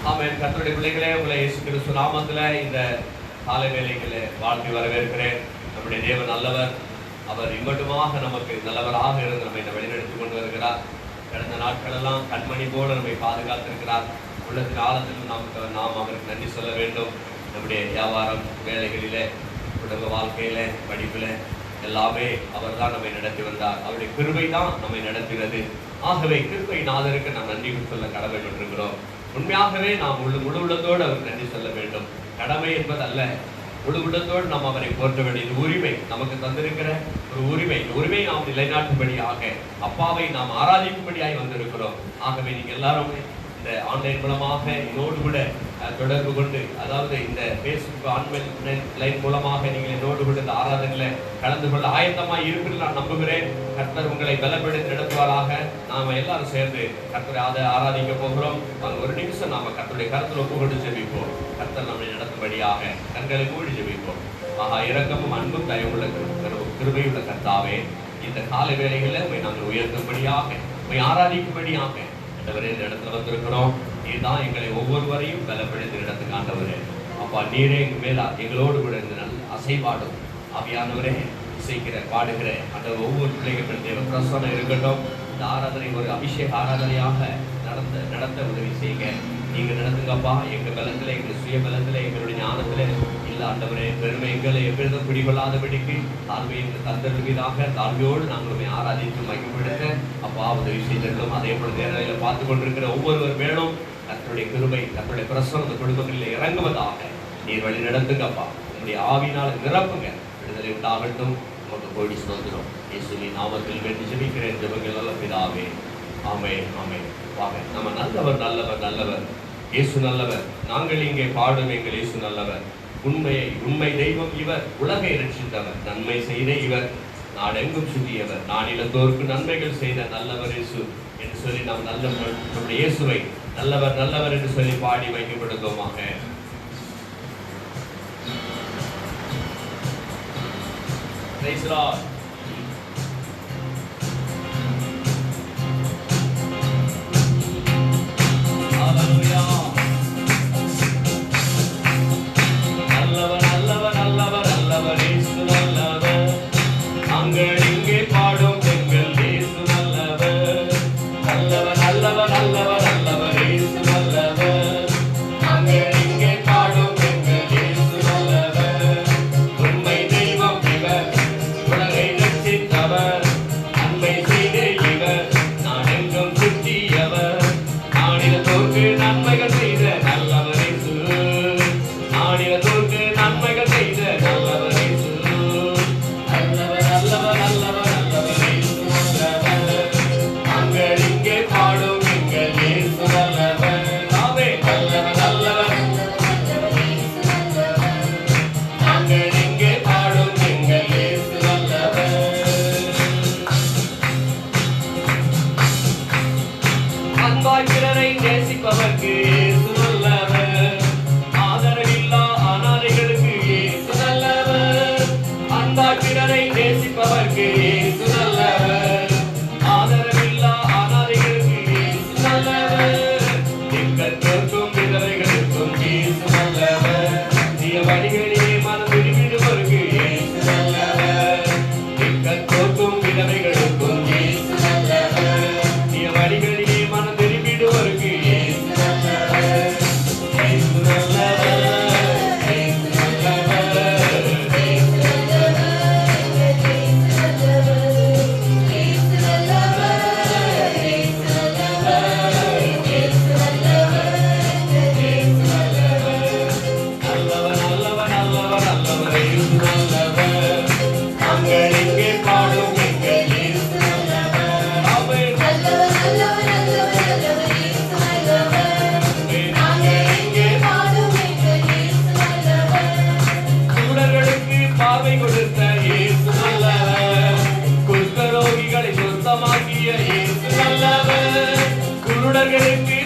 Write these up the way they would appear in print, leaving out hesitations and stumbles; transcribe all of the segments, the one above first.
ஆமென். கர்த்தருடைய பிள்ளைகளே, உங்களை இயேசு கிறிஸ்து நாமத்திலே இந்த காலை வேளையிலே வாழ்த்தி வரவேற்கிறேன். நம்முடைய தேவன் நல்லவர். அவர் இம்மட்டுமாக நமக்கு நல்லவராக இருந்து நம்மை வழிநடத்தி கொண்டு வருகிறார். கடந்த நாட்களெல்லாம் கண்மணி போல நம்மை பாதுகாத்திருக்கிறார். உள்ளத்தின் ஆழத்திலும் நாம் அவருக்கு நன்றி சொல்ல வேண்டும். நம்முடைய வியாபாரம், வேலைகளிலே, குடும்ப வாழ்க்கையில, படிப்பில் எல்லாமே அவர் தான் நம்மை நடத்தி வந்தார். அவருடைய கிருபை தான் நம்மை நடத்துகிறது. ஆகவே கிருபை நாதருக்கு நாம் நன்றி சொல்ல கடமைப்பட்டிருக்கிறோம். உண்மையாகவே நாம் முழு உள்ளத்தோடு அவருக்கு நன்றி சொல்ல வேண்டும். கடமை என்பது அல்ல, முழு உள்ளத்தோடு நாம் அவரை போற்ற வேண்டிய உரிமை நமக்கு தந்திருக்கிற ஒரு உரிமை. இந்த உரிமையை நாம் நிலைநாட்டும்படியாக அப்பாவை நாம் ஆராதிக்கும்படியாக வந்திருக்கிறோம். ஆகவே நீங்கள் எல்லாருமே இந்த ஆன்லைன் மூலமாக என்னோடு கூட தொடர்பு கொண்டு, அதாவது இந்த ஃபேஸ்புக் ஆன்லைன் லைன் மூலமாக நீங்கள் என்னோடு கூட இந்த ஆராதனையில் கலந்து கொள்ள ஆயத்தமாக இருப்பீர்கள் நான் நம்புகிறேன். கர்த்தர் உங்களை பலப்படுத்தி நடத்துவாராக. நாம் எல்லாரும் சேர்ந்து கர்த்தரை ஆராதிக்க போகிறோம். ஒரு நிமிஷம் நாம் கர்த்தருடைய கருத்தில் ஒப்பு கொண்டு ஜெபிப்போம். கர்த்தர் நம்மை நடத்தும்படியாக கண்களை மூடி ஜெபிப்போம். மகா இரக்கமும் அன்பும் தயவுள்ள கிருபையுள்ள கர்த்தாவே, இந்த காலை வேளைகளில் உண்மை நாங்கள் உயர்த்தும்படியாக, உண்மை ஆராதிக்கும்படியாக இந்த இடத்துல வந்திருக்கிறோம். நீதான் எங்களை ஒவ்வொருவரையும் பலப்படுத்தி இடத்துக்கு ஆண்டவரே. அப்பா, நீரே எங்கள் மேலா எங்களோடு கூட இந்த நல்ல அசைபாடும் ஆவியானவரே இசைக்கிற பாடுகிற அந்த ஒவ்வொரு பிள்ளைகள் தேவ பிரசனம் இருக்கட்டும். இந்த ஆராதனை ஒரு அபிஷேக ஆராதனையாக நடத்த உதவி செய்யுங்க. நீங்கள் நடத்துங்கப்பா. எங்கள் பலத்தில், எங்கள் சுய பலத்தில், எங்களுடைய ஞானத்தில் இல்லை ஆண்டவரே. பெருமை எங்களை எப்பொழுதும் பிடிகொள்ளாதபடிக்கு தாழ்மை எங்கள் தந்தருவீதாக தாழ்மையோடு நாங்களுமே ஆராதித்து மகிழ்ப்படுத்த அப்பா உதவி செய்திருக்கிறோம். அதே போல நேரில் பார்த்து கொண்டிருக்கிற ஒவ்வொருவர் வேணும் கர்த்தருடைய கிருபை, கர்த்தருடைய பிரசனம் இந்த குடும்பங்களில் இறங்குவதாக நீர் வழி நடத்துங்கப்பா. உங்களுடைய ஆவினால் நிரப்புங்க. விடுதலை உண்டாகட்டும். நமக்கு கோடி சுதந்திரம் இயேசுவின் நாமத்தில் வேண்டி ஜெபிக்கிறேன். ஜெபங்கள் நல்ல பிதாவே. ஆமென், ஆமென். வாங்க, நம்ம நல்லவர் நல்லவர் நல்லவர் இயேசு நல்லவர். நாங்கள் இங்கே பாடும் எங்கள் இயேசு நல்லவர். உண்மை தெய்வம் இவர், உலகை ரட்சித்தவர், நன்மை செய்த இவர், நாடெங்கும் சுற்றியவர், நானிலத்தோருக்கு நன்மைகள் செய்த நல்லவர் இயேசு என்று சொல்லி நாம் நம்முடைய இயேசுவை நல்லவர் நல்லவர் என்று சொல்லி பாடி வைக்கப்படுவோமாக. Praise the Lord.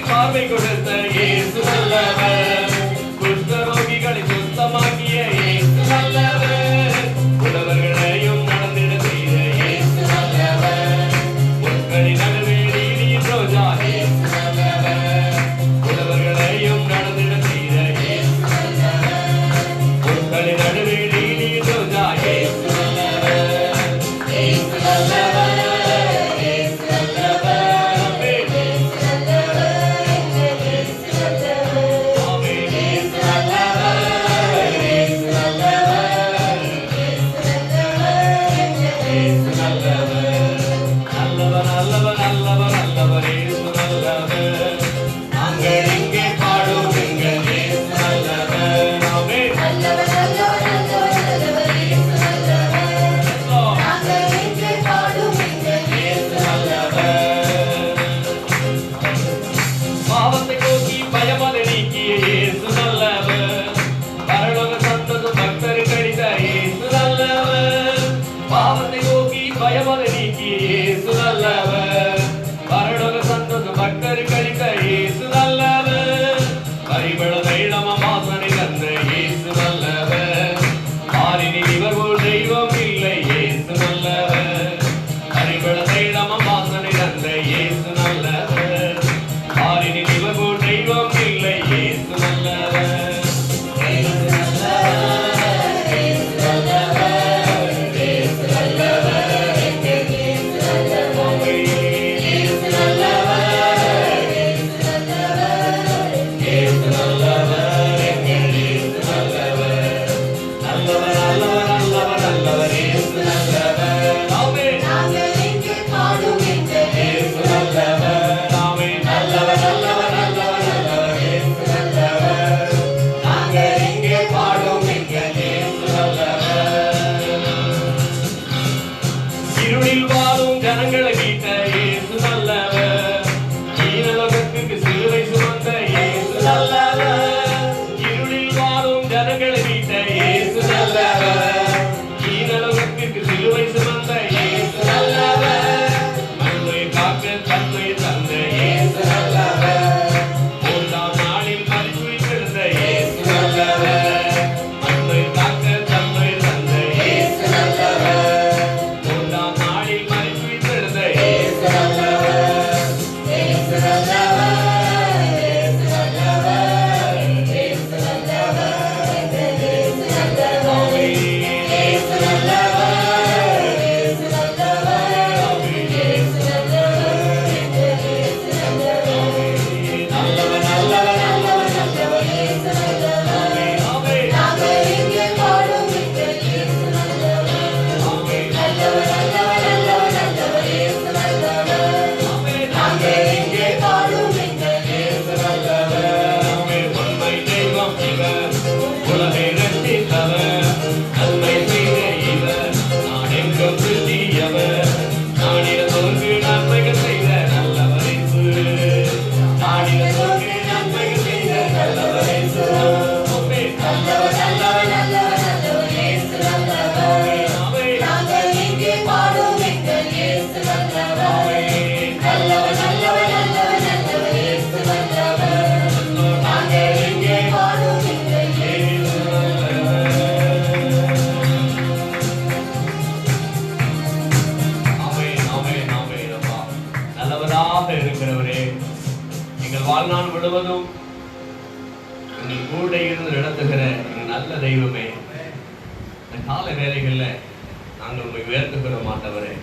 பார்வை கொடுத்த இயேசு நல்லவர். குஷ்டரோகிகளை சுத்தமாக்கிய இயேசு நல்லவர். புலவர்களையும் நடந்திட செய்த இயேசு நல்லவர். முட்களின் நடுவே நீதியின் ரோஜா இயேசு நல்லவர். புலவர்களையும் பாவத்தை போக்கி பயமதை நீக்கிய இயேசு நல்லவர். பரலோக சந்ததும் பக்தருக்கு அளித்த இயேசு நல்லவர். பாவத்தை போக்கி பயமதை நீக்கிய இயேசு நல்லவர். பரலோக சந்ததும் பக்தருக்கு அளித்த இயேசு நல்லவர். பரிமள தைலம வாசனை தந்த இயேசு நல்லவர். ஆரினி இவர் போல் தெய்வம் இல்லை இயேசு நல்லவர். பரிமள தைலம வாசனை தந்த இயேசு நல்லவர். ஆரினி இவர் போல் தெய்வம் இல்லை இயேசு நல்லவர். இருளில் வாழும் ஜனங்களை மீட்ட இயேசு நல்லவர். ஈனலோகத்துக்கு சிலுவை சுமந்த இயேசு நல்லவர். இருளில் வாழும் ஜனங்களை மீட்ட இயேசு நல்லவர். ஈனலோகத்துக்கு சிலுவை சுமந்த இயேசு நல்லவர். மண்மை காக்க தன்மை தந்த இயேசு நல்லவர். மூன்றாம் நாளில் மரித்துயிர்த்தெழுந்த இயேசு நல்லவர். மண்மை காக்க தன்மை தந்த இயேசு நல்லவர். இருக்கிறவரே, எங்கள் வாழ்நாள் முழுவதும் எங்கள் கூட இருந்து நடத்துகிற எங்கள் நல்ல தெய்வமே, இந்த கால வேளைகளில் நாங்கள் உண்மை உயர்த்துகிற மாட்டவரே.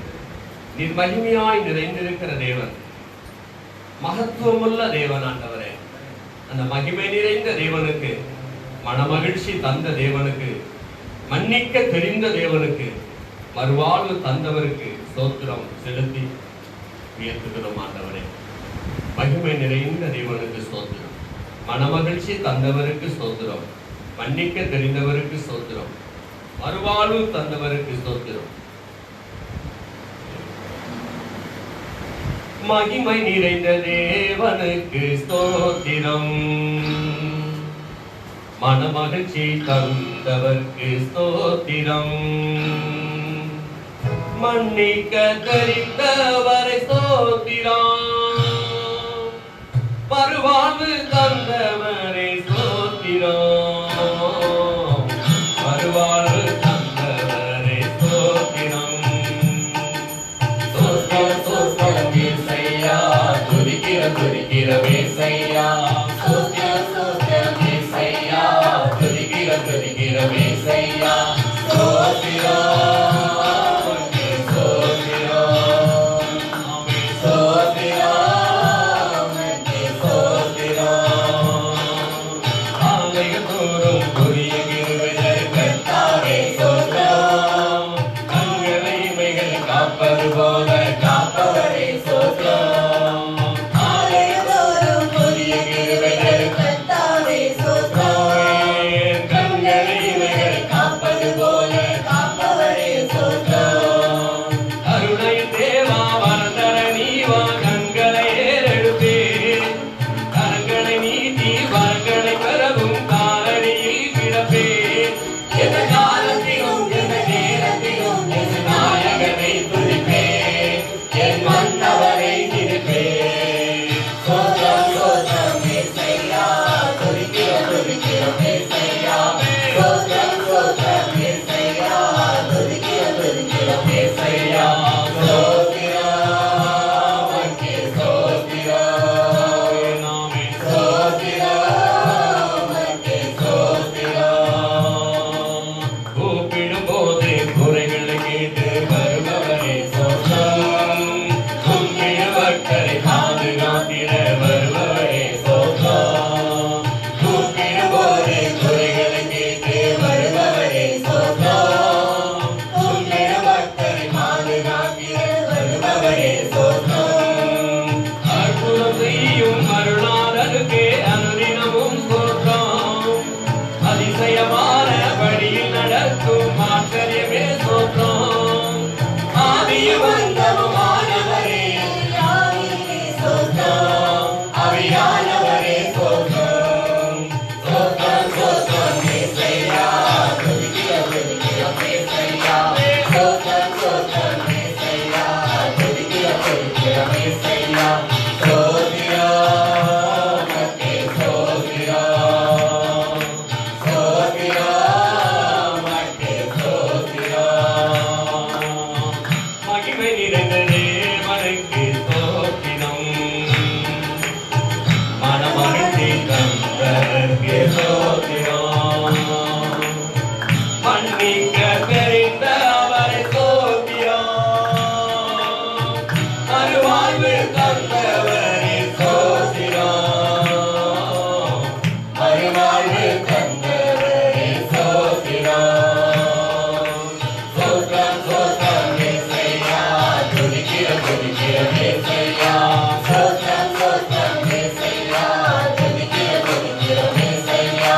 நீர் மகிமையாய் நிறைந்திருக்கிற தேவன், மகத்துவமுள்ள தேவன் ஆண்டவரே. அந்த மகிமை நிறைந்த தேவனுக்கு, மனமகிழ்ச்சி தந்த தேவனுக்கு, மன்னிக்க தெரிந்த தேவனுக்கு, மறுவாழ்வு தந்தவருக்கு ஸ்தோத்திரம் செலுத்தி உயர்த்துகிறோம் ஆண்டவரே. மகிமை நிறைந்த தேவனுக்கு ஸ்தோத்திரம், மனமகிழ்ச்சி தந்தவருக்கு ஸ்தோத்திரம், மன்னிக்க தெரிந்தவருக்கு ஸ்தோத்திரம், மறுவாழ்வு தந்தவருக்கு ஸ்தோத்திரம். மகிமை நிறைந்த தேவனுக்கு ஸ்தோத்திரம், மனமகிழ்ச்சி தந்தவருக்கு ஸ்தோத்திரம், மன்னிக்க தெரிந்தவரை ஸ்தோத்திரம், மறுவாழ்வு தந்தவரை ஸ்தோத்திரம், மறுவாழ்வு தந்தவரை ஸ்தோத்திரம். ஸ்தோத்திரம் ஸ்தோத்திரம் இயேசையா, துதிக்கிற துதிக்கிற இயேசையா, ஸ்தோத்திரம் ஸ்தோத்திரம் இயேசையா, துதிக்கிற துதிக்கிற இயேசையா, ஸ்தோத்திரம். காப்பவரே ஸ்தோத்திரம், ஆலயதோறும் புதிய மன்னிக்க தெரிந்த அவரை ஸ்தோத்திரம், மறுவாழ்வு தந்தவரை ஸ்தோத்திரம், மறுவாழ்வு தந்தவரை ஸ்தோத்திரம். ஸ்தோத்திரம் ஸ்தோத்திரம் இயேசையா, துதிக்கிறோம் துதிக்கிறோம் இயேசையா. ஸ்தோத்திரம் ஸ்தோத்திரம் இயேசையா, துதிக்கிறோம் துதிக்கிறோம் இயேசையா.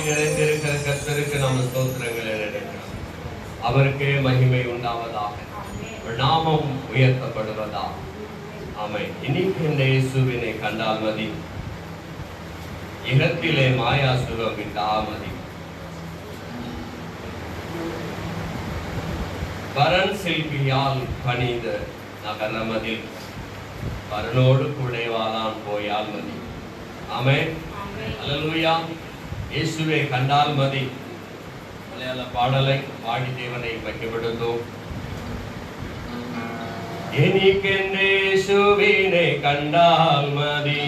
நிறைந்திருக்கிற கர்த்தருக்கு நாம் ஸ்தோத்திரங்களை நினைக்கிறோம். அவருக்கே மகிமை உண்டாவதாக, நாமம் உயர்த்தப்படுவதாக. ஆமென். இன்னைக்கு இந்த இயேசுவினை கண்டால் மதி, இகத்திலே மாயா சுகம் விட்டால் மதி. வரன் சில்பியால் பணித நகரமதில் வரனோடு குடைவாளான் போயால் மதி. ஆமென். அல்லேலூயா. இயேசுவை கண்டால் மதி. மலையாள பாடலை பாடி தேவனை மகிமைப்படுத்தும். എനിക്കെന്നേശുവിനെ കണ്ടാൽ മതി,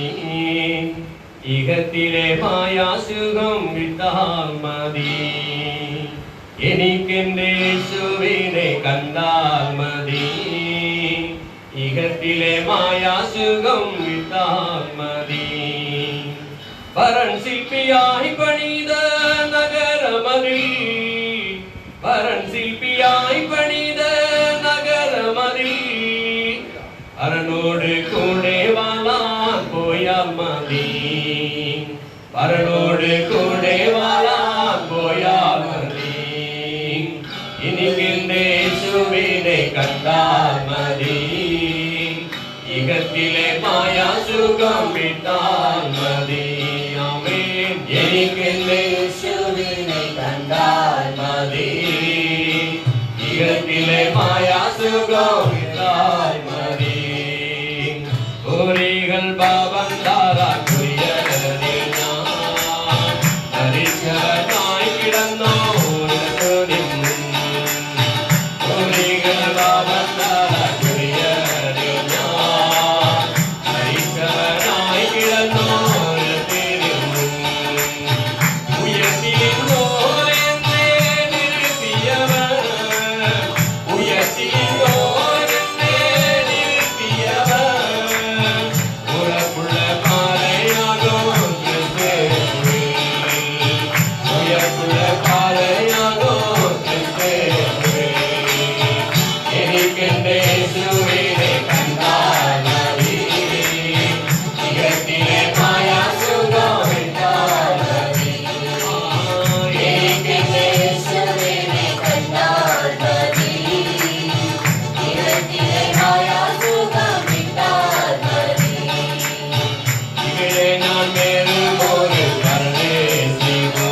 ഇഹത്തിലെ മായാസുഖം വിട്ടാൽ മതി. എനിക്കെന്നേശുവിനെ കണ്ടാൽ മതി, ഇഹത്തിലെ മായാസുഖം വിട്ടാൽ മതി. വരൻ ശില്പിയായി പണിത നഗരമതിൽ, വരൻ ശില്പിയായി പണിത നഗരമതിൽ வரனோடு கூடேவாளான் போயால் மதி. வரனோடு கூடேவாளான் போயால் மதி. இனிக்கின்ற இயேசுவினை கண்டால் மதி, இகத்திலே மாயா சுகம் விட்டால் மதி. ஆமென். இனிக்கின்ற இயேசுவினை கண்டால் மதி, இகத்திலே மாயா சுகம் விட்டால் மதி. ஓரிகள் பாவந்தாரா குயரில் நான் தரிசனாய் கிடந்தோர் ஓரிகள் பாவந்தாரா குயரில் நான் தரிசனாய் கிடந்தோர் உயர்த்தியின் போல் என்னை நிறுத்தியவர், உயர்த்தியின் போல் என்னை நிறுத்தியவர், உறப்புள்ள பாறையாகும் கிறிஸ்துவே, உயர்ப்புள்ள பாறையாகும் கிறிஸ்துவே. എനിക്കെன்ற இயேசுவினை கண்டால் மதி, இகத்திலே மாயா சுகம் விட்டால் மதி. എനിക്കെன்ற இயேசுவினை கண்டால் மதி, இகத்திலே மாயா சுகம் விட்டால் மதி. இங்கே நான் மேலும் ஒரு பரதேசிகோ,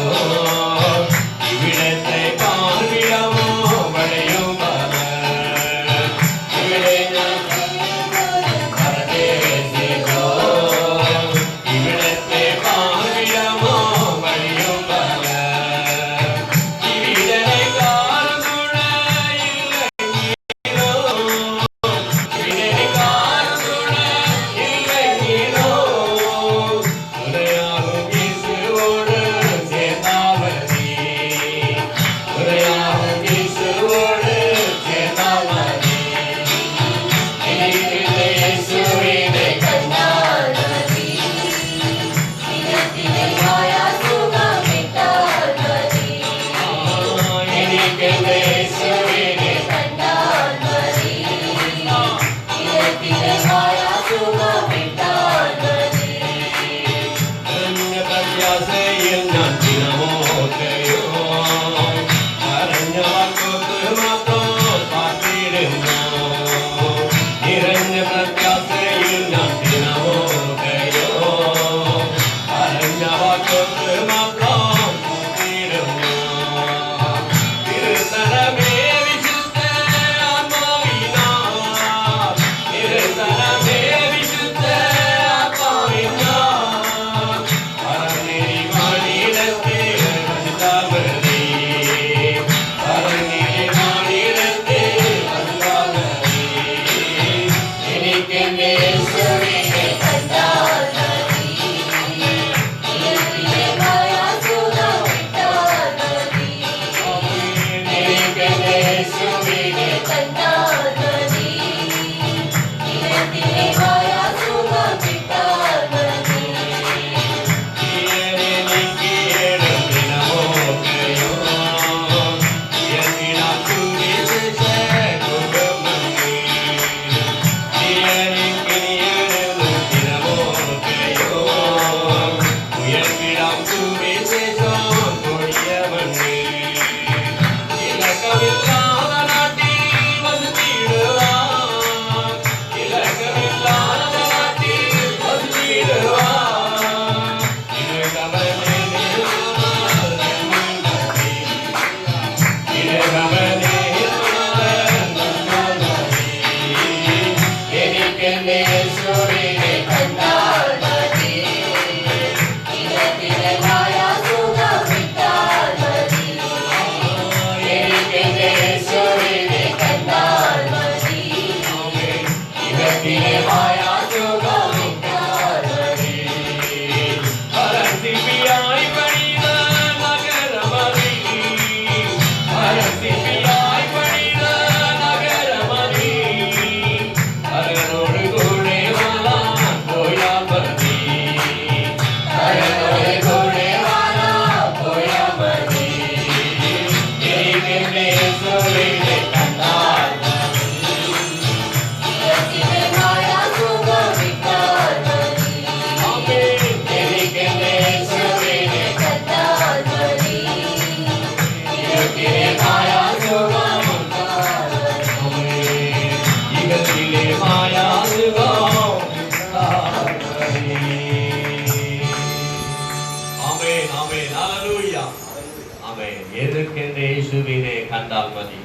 எதற்கென்று இயேசுவினை கண்டால் மதி,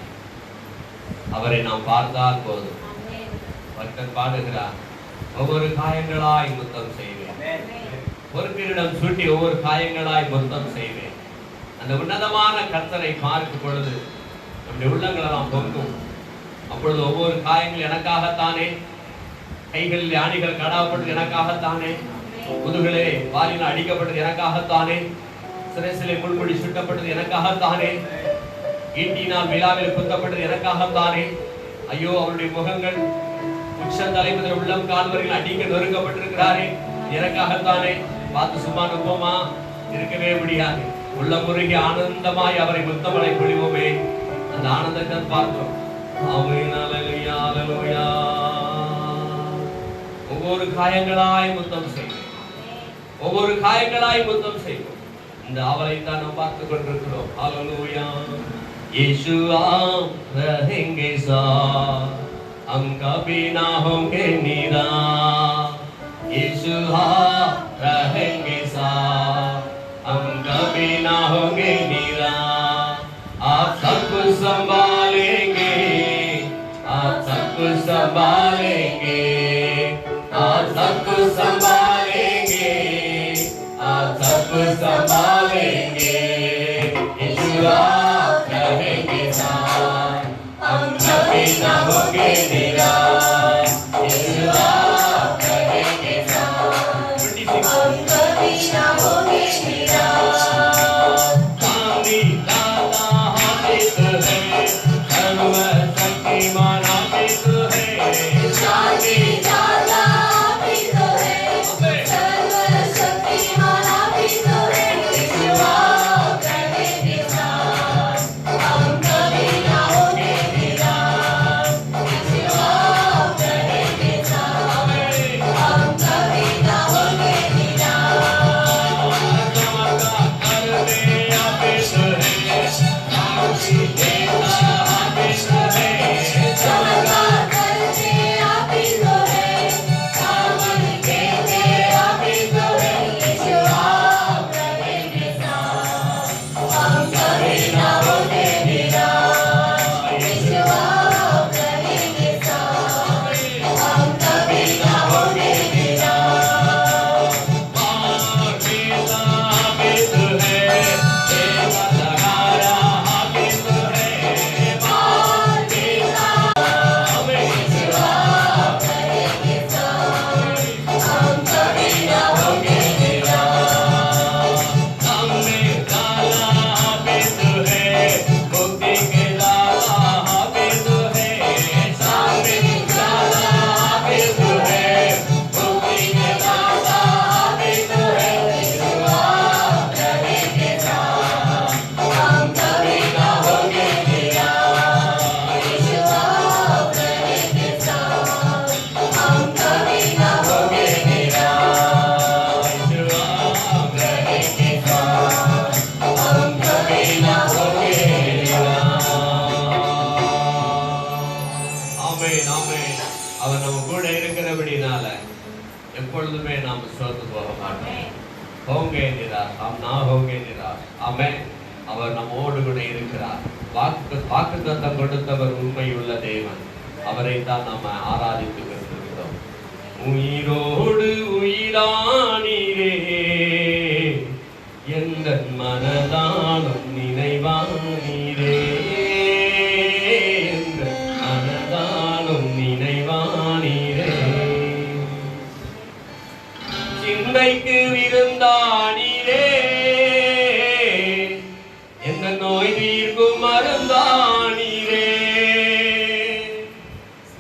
அவரை நாம் பார்த்தால் போதும். பக்தன் பாடுகிறார், ஒவ்வொரு காயங்களாய் முத்தம் செய்வேன், ஒரு கிரீடம் சூட்டி ஒவ்வொரு காயங்களாய் முத்தம் செய்வேன். அந்த உன்னதமான கர்த்தரை பார்க்கும் பொழுது நம்முடைய உள்ளங்களெல்லாம் பொங்கும். அப்பொழுது ஒவ்வொரு காயங்கள் எனக்காகத்தானே, கைகளில் ஆணிகள் கடாப்பட்டது எனக்காகத்தானே, முதுகிலே வாலினால் அடிக்கப்பட்டது எனக்காகத்தானே, சிரசிலே முள்முடி சுட்டப்பட்டது எனக்காகத்தானே, ஈட்டினால் விழாவில் குத்தப்பட்டது எனக்காகத்தானே. ஐயோ, அவருடைய முகங்கள் உச்சந்தலை முதல் உள்ளம் கால்வரையில் அடிக்க நொறுக்கப்பட்டிருக்கிறாரே, எனக்காகத்தானே. பார்த்து சும்மா நம்புமா இருக்கவே முடியாது. உள்ள முருகி ஆனந்தமாய் அவரை முத்தமலை பொழிவோமே. அந்த ஆனந்தத்தை பார்த்தோம். ஒவ்வொரு காயங்களாய் முத்தம் செய்வோம், ஒவ்வொரு காயங்களாய் முத்தம் செய்வோம். இந்த அவரை தான் நாம் பார்த்து கொண்டிருக்கிறோம். ஹல்லேலூயா. यीशु आप रहेंगे साथ, हम कभी ना होंगे निराश। यीशु आप रहेंगे साथ, हम कभी ना होंगे निराश। आप सब कुछ संभालेंगे, आप सब कुछ संभालेंगे, आप सब कुछ संभालेंगे, आप सब कुछ संभालेंगे। यीशु आप रहेंगे साथ, हम कभी ना होंगे निराश। यीशु आप रहेंगे साथ, हम कभी ना होंगे निराश। स्वामी दाता हाफिज़ है, सर्वशक्तिमान हाफिज़ है। स्वामी दाता हाफिज़ है, सर्वशक्तिमान हाफिज़ है। यीशु आप रहेंगे साथ, हम कभी ना होंगे निराश। यीशु आप रहेंगे साथ, हम कभी ना होंगे निराश। चमत्कार करते हाफिज़ है, सामर्थ देते हाफिज़ है। यीशु आप रहेंगे साथ, हम कभी ना होंगे निराश। यीशु आप रहेंगे साथ, हम कभी ना होंगे निराश। அவர் நம்ம கூட இருக்கிறபடினால எப்பொழுதுமே நாம் சோர்ந்து போக மாட்டோம். होंगे निराश, हम ना होंगे निराश। आमेन। அவர் நம்மோடு கூட இருக்கிறார். வாக்குத்தத்தம் கொடுத்தவர் உண்மையுள்ள தேவன். அவரை தான் நாம் ஆராதித்து கொண்டிருக்கிறோம். உயிரோடு உயிரானீரே, எந்த மனதாலும் நினைவானீரே, எந்த மனதாலும் நினைவானீரே. சிந்தைக்கு விருந்தானீரே, எந்த நோய் தீர்க்கும் மருந்தானீரே.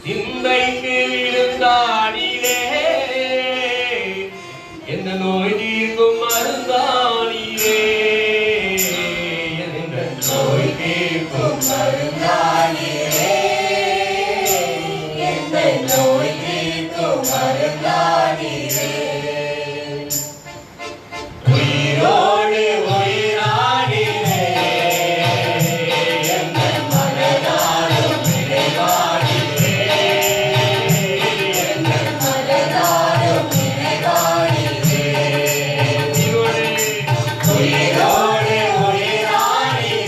சிந்தைக்கு விருந்தானீரே, எந்த நோய் தீர்க்கும் மருந்தானீரே. எந்த நோய் தீர்க்கும் மருந்தானீரே, எந்த நோய் தீர்க்கும் மருந்தானீரே. உயிரோடு உயிரானீரே, எந்த மனதாலும் நிறைவானீரே, எந்த மனதாலும் நிறைவானீரே. உயிரோடு உயிரானீரே,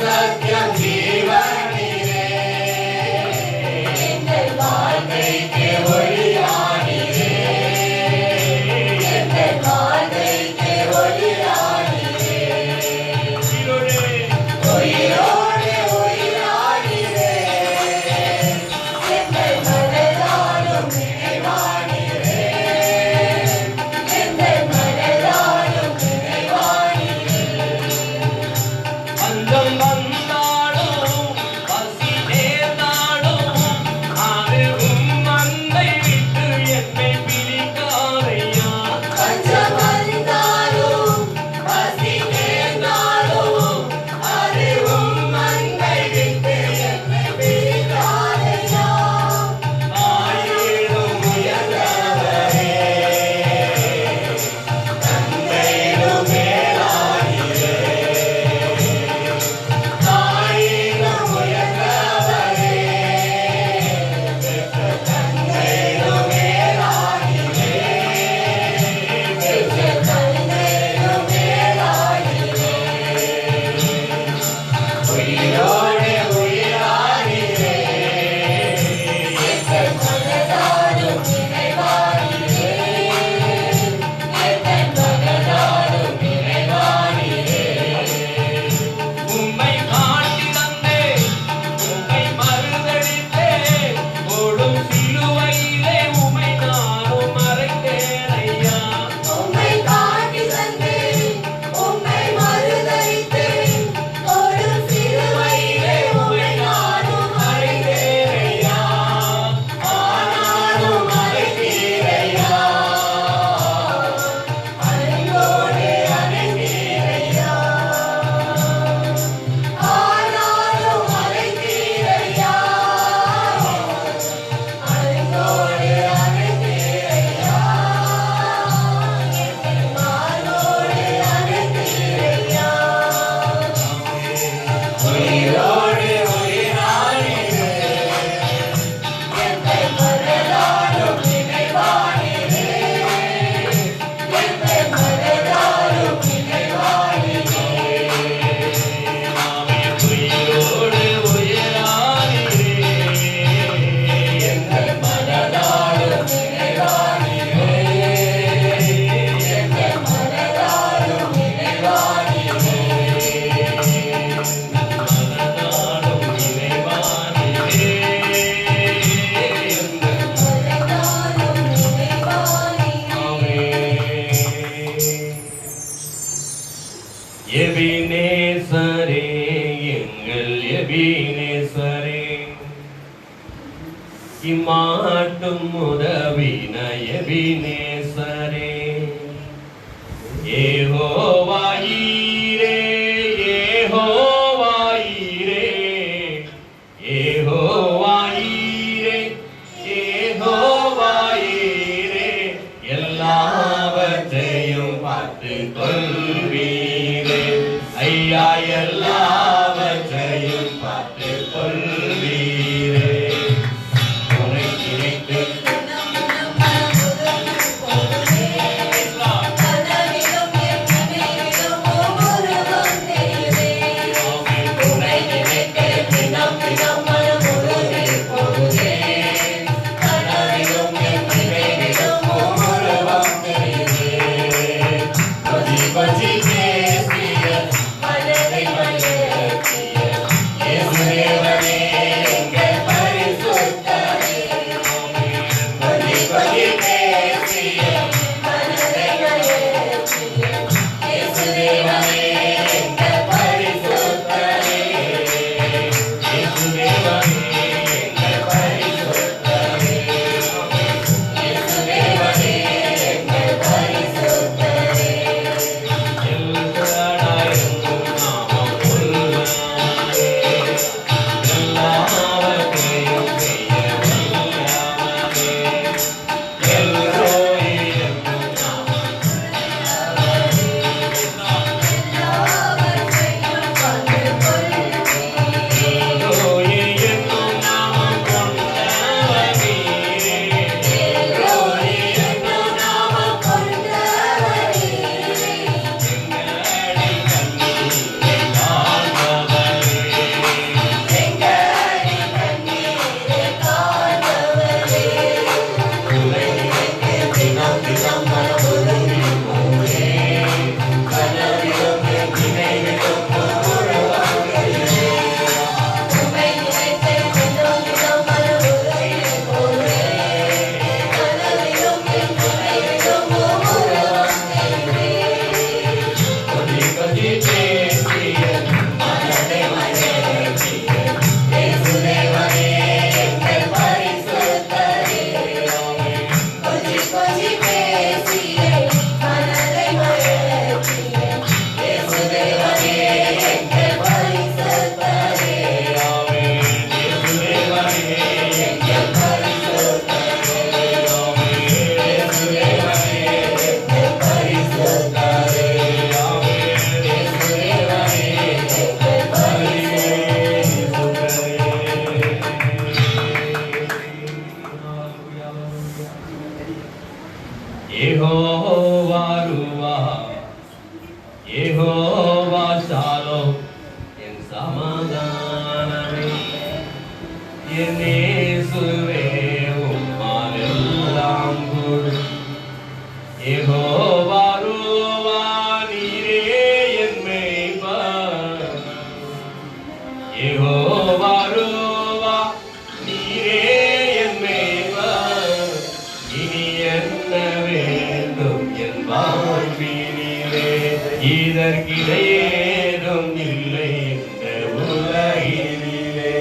சத்தியம் ஜீவன் நீரே, எங்கள் வாழ்க்கைக்கு ஒளியானீரே, எங்கள் வாழ்க்கைக்கு ஒளியானீரே, உயிரோடு உயிரானீரே, எங்கள் மனதாலும் நினைவானீரே, எங்கள் மனதாலும் நினைவானீரே. பஞ்சம் வந்தாலும் பசி நேர்ந்தாலும் அது உம் அன்பை விட்டு என்னை பிரிக்காதையா. பஞ்சம் வந்தாலும் பசி நேர்ந்தாலும் அது உம் அன்பை விட்டு என்னை பிரிக்காதையா. ஆயிரம் உயர்ந்தவரே, தந்தையிலும் மேலானீரே, தாயிலும் உயர்ந்தவரே, பெற்ற தந்தையிலும் மேலானீரே, பெற்ற தந்தையிலும் மேலானீரே, உயிரோடு உயிரானீரே, எங்கள் மனதாலும் நினைவானீரே, எங்கள் மனதாலும் நினைவானீரே. உம்மை காட்டி தந்தேன், உம்மை மறுதலித்தேன், ஓடும் சிலுவையிலே உம்மை நானும் மறைத்தேன் ஐயா. உம்மை காட்டி தந்தேன், உம்மை மறுதலித்தேன், ஓடும் சிலுவையிலே உம்மை நானும் மறைத்தேன் ஐயா. ஆனாலும் மறைத்தீரையா, அன்போடு அணைத்தீரையா, ஆனாலும் மறைத்தீரையா, அன்போடு அணைத்தீரையா, எங்கள் மார்போடு அணைத்தீரையா. உயிரோடு உயிரானீரே, எங்கள் மனதாலும் நினைவானீரே, எங்கள் மனதாலும் நினைவானீரே. உயிரோடு உயிரானீரே, எங்கள் மனதாலும் நினைவானீரே, எங்கள் மனதாலும் நினைவானீரே. மனதாலும் நினைவானீரே, மனதாலும் நினைவானீரே. எபினேசரே, எங்கள் எபினேசரே, இம்மாட்டும் உதவின எபினேசரே, யெகோவாயீரே, யெகோவாயீரே, யெகோவாயீரே, யெகோவாயீரே, எல்லாவற்றையும் பார்த்துக் கொள்வீரே ஐயா, எல்லாவற்றையும் பார்த்துக் கொள்வீரே. உனை நினைத்து தினம் தினம் மனம் உருகி போகும் என் இயேசுவே உம்மால் எல்லாம் கூடும். யெகோவா ரோவா நீரே என் மேய்ப்பர். யெகோவா ரோவா நீரே என் மேய்ப்பர். இனி என்ன வேண்டும் என் வாழ்வினிலே? இதற்கிடையேதும் இல்லை இந்த உலகினிலே.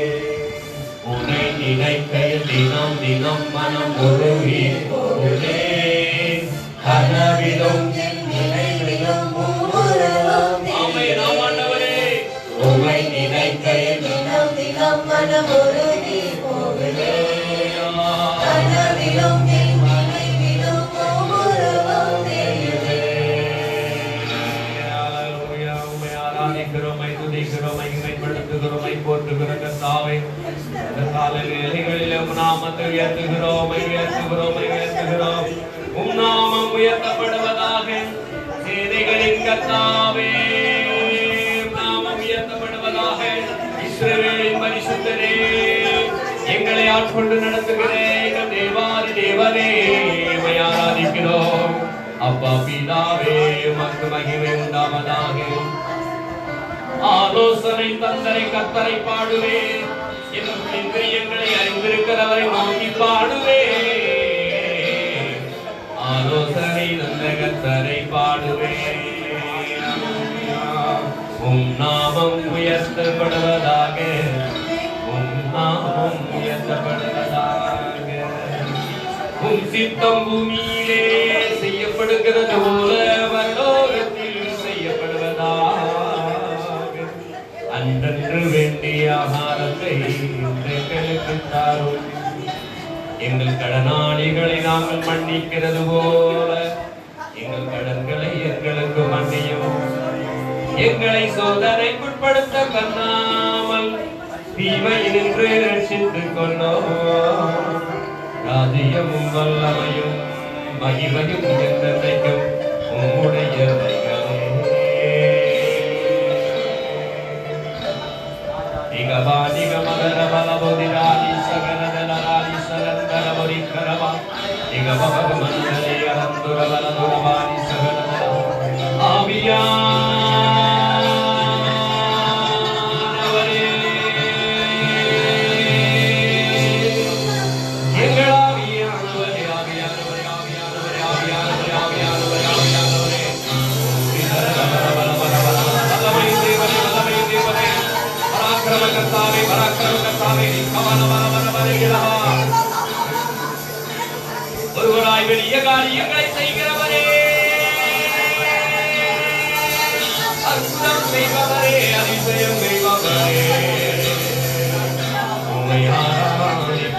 உன்னை நினைக்கையில் தினம் தினம் மனம் உருகி போகுதே. கனவிலும் என் நினைவிலும் உம்முருவம் ஆமென். ஆண்டவரே, உம்மை நினைக்கையில் தினம் தினம் மனம் உருகி போகுதே. கனவிலும் என் நினைவிலும் உம்முருவம் தெரியுதே. ஹல்லேலூயா. உம்மை ஆராதிக்கிறோம், உம்மை துதிக்கிறோம், உம்மை மகிமைப்படுத்துகிறோம், உம்மை போற்றுகிறோம் கர்த்தாவே. இந்த கால வேளைகளிலே உம் நாமத்தை உயர்த்துகிறோம், உம்மை உயர்த்துகிறோம், உம்மை உயர்த்துகிறோம். உம் நாமம் உயர்த்தப்படுவதாக. சேனைகளின் கர்த்தாவே, உம் நாமம் உயர்த்தப்படுவதாக. இஸ்ரவேலின் பரிசுத்தரே, எங்களை ஆட்கொண்டு நடத்துகிறே எங்கள் தேவாதி தேவனே, உம்மை ஆராதிக்கிறோம். அப்பா பிதாவே, உமக்கு மகிமை உண்டாவதாக. ஆலோசனை தந்தரை கர்த்தரை பாடுவே. எங்களை அறிந்திருக்கிறவரை நோக்கி பாடுவே. ஆலோசனை தந்த கர்த்தரை பாடுவே. உம் நாமம் உயர்த்தப்படுவதாக. உம் நாமம் உயர்த்தப்படுவதாக. உம் சித்தம் பூமியிலே செய்யப்படுகிறது போல பரலோகத்தில் செய்யப்படுவதாக. அன்றன்று வேண்டிய ஆகாரத்தை எங்களுக்கு தாரும். எங்கள் கடனாளிகளை நாங்கள் மன்னிக்கிறது போல எங்கள் கடன்களை எங்களுக்கு மன்னியும். எங்களை சோதனைக்குட்படுத்த பண்ணாமல் தீமையினின்று ரட்சித்துக் கொண்டோம். ராஜ்யமும் வல்லமையும் மகிமையும் என்றென்றைக்கும் உம்முடையவைகளே. நிகபானிக மகர பலபோதிராதி சகனதலராதி சகந்தரபொரி கரபா நிகபபக மன்னலே அலந்துர பலதுரபாதி சகனதல ஆவியானவரே. எங்கள் ஆவியானவரே, ஆவியானவரே, ஆவியானவரே, ஆவியானவரே, ஆவியானவரே, ஆவியானவரே. வல்லமை தேவனே, வல்லமை தேவனே, பராக்கிரம கர்த்தாவே, பராக்கிரம கர்த்தாவே, கவன வர வர வருகிறவா. ஒருவராய் வெளிய காரியங்களை செய்கிறவரே, அற்புதம் செய்பவரே, அதிசயம் செய்பவரே, உம்மை ஆராதிக்கிறேன்.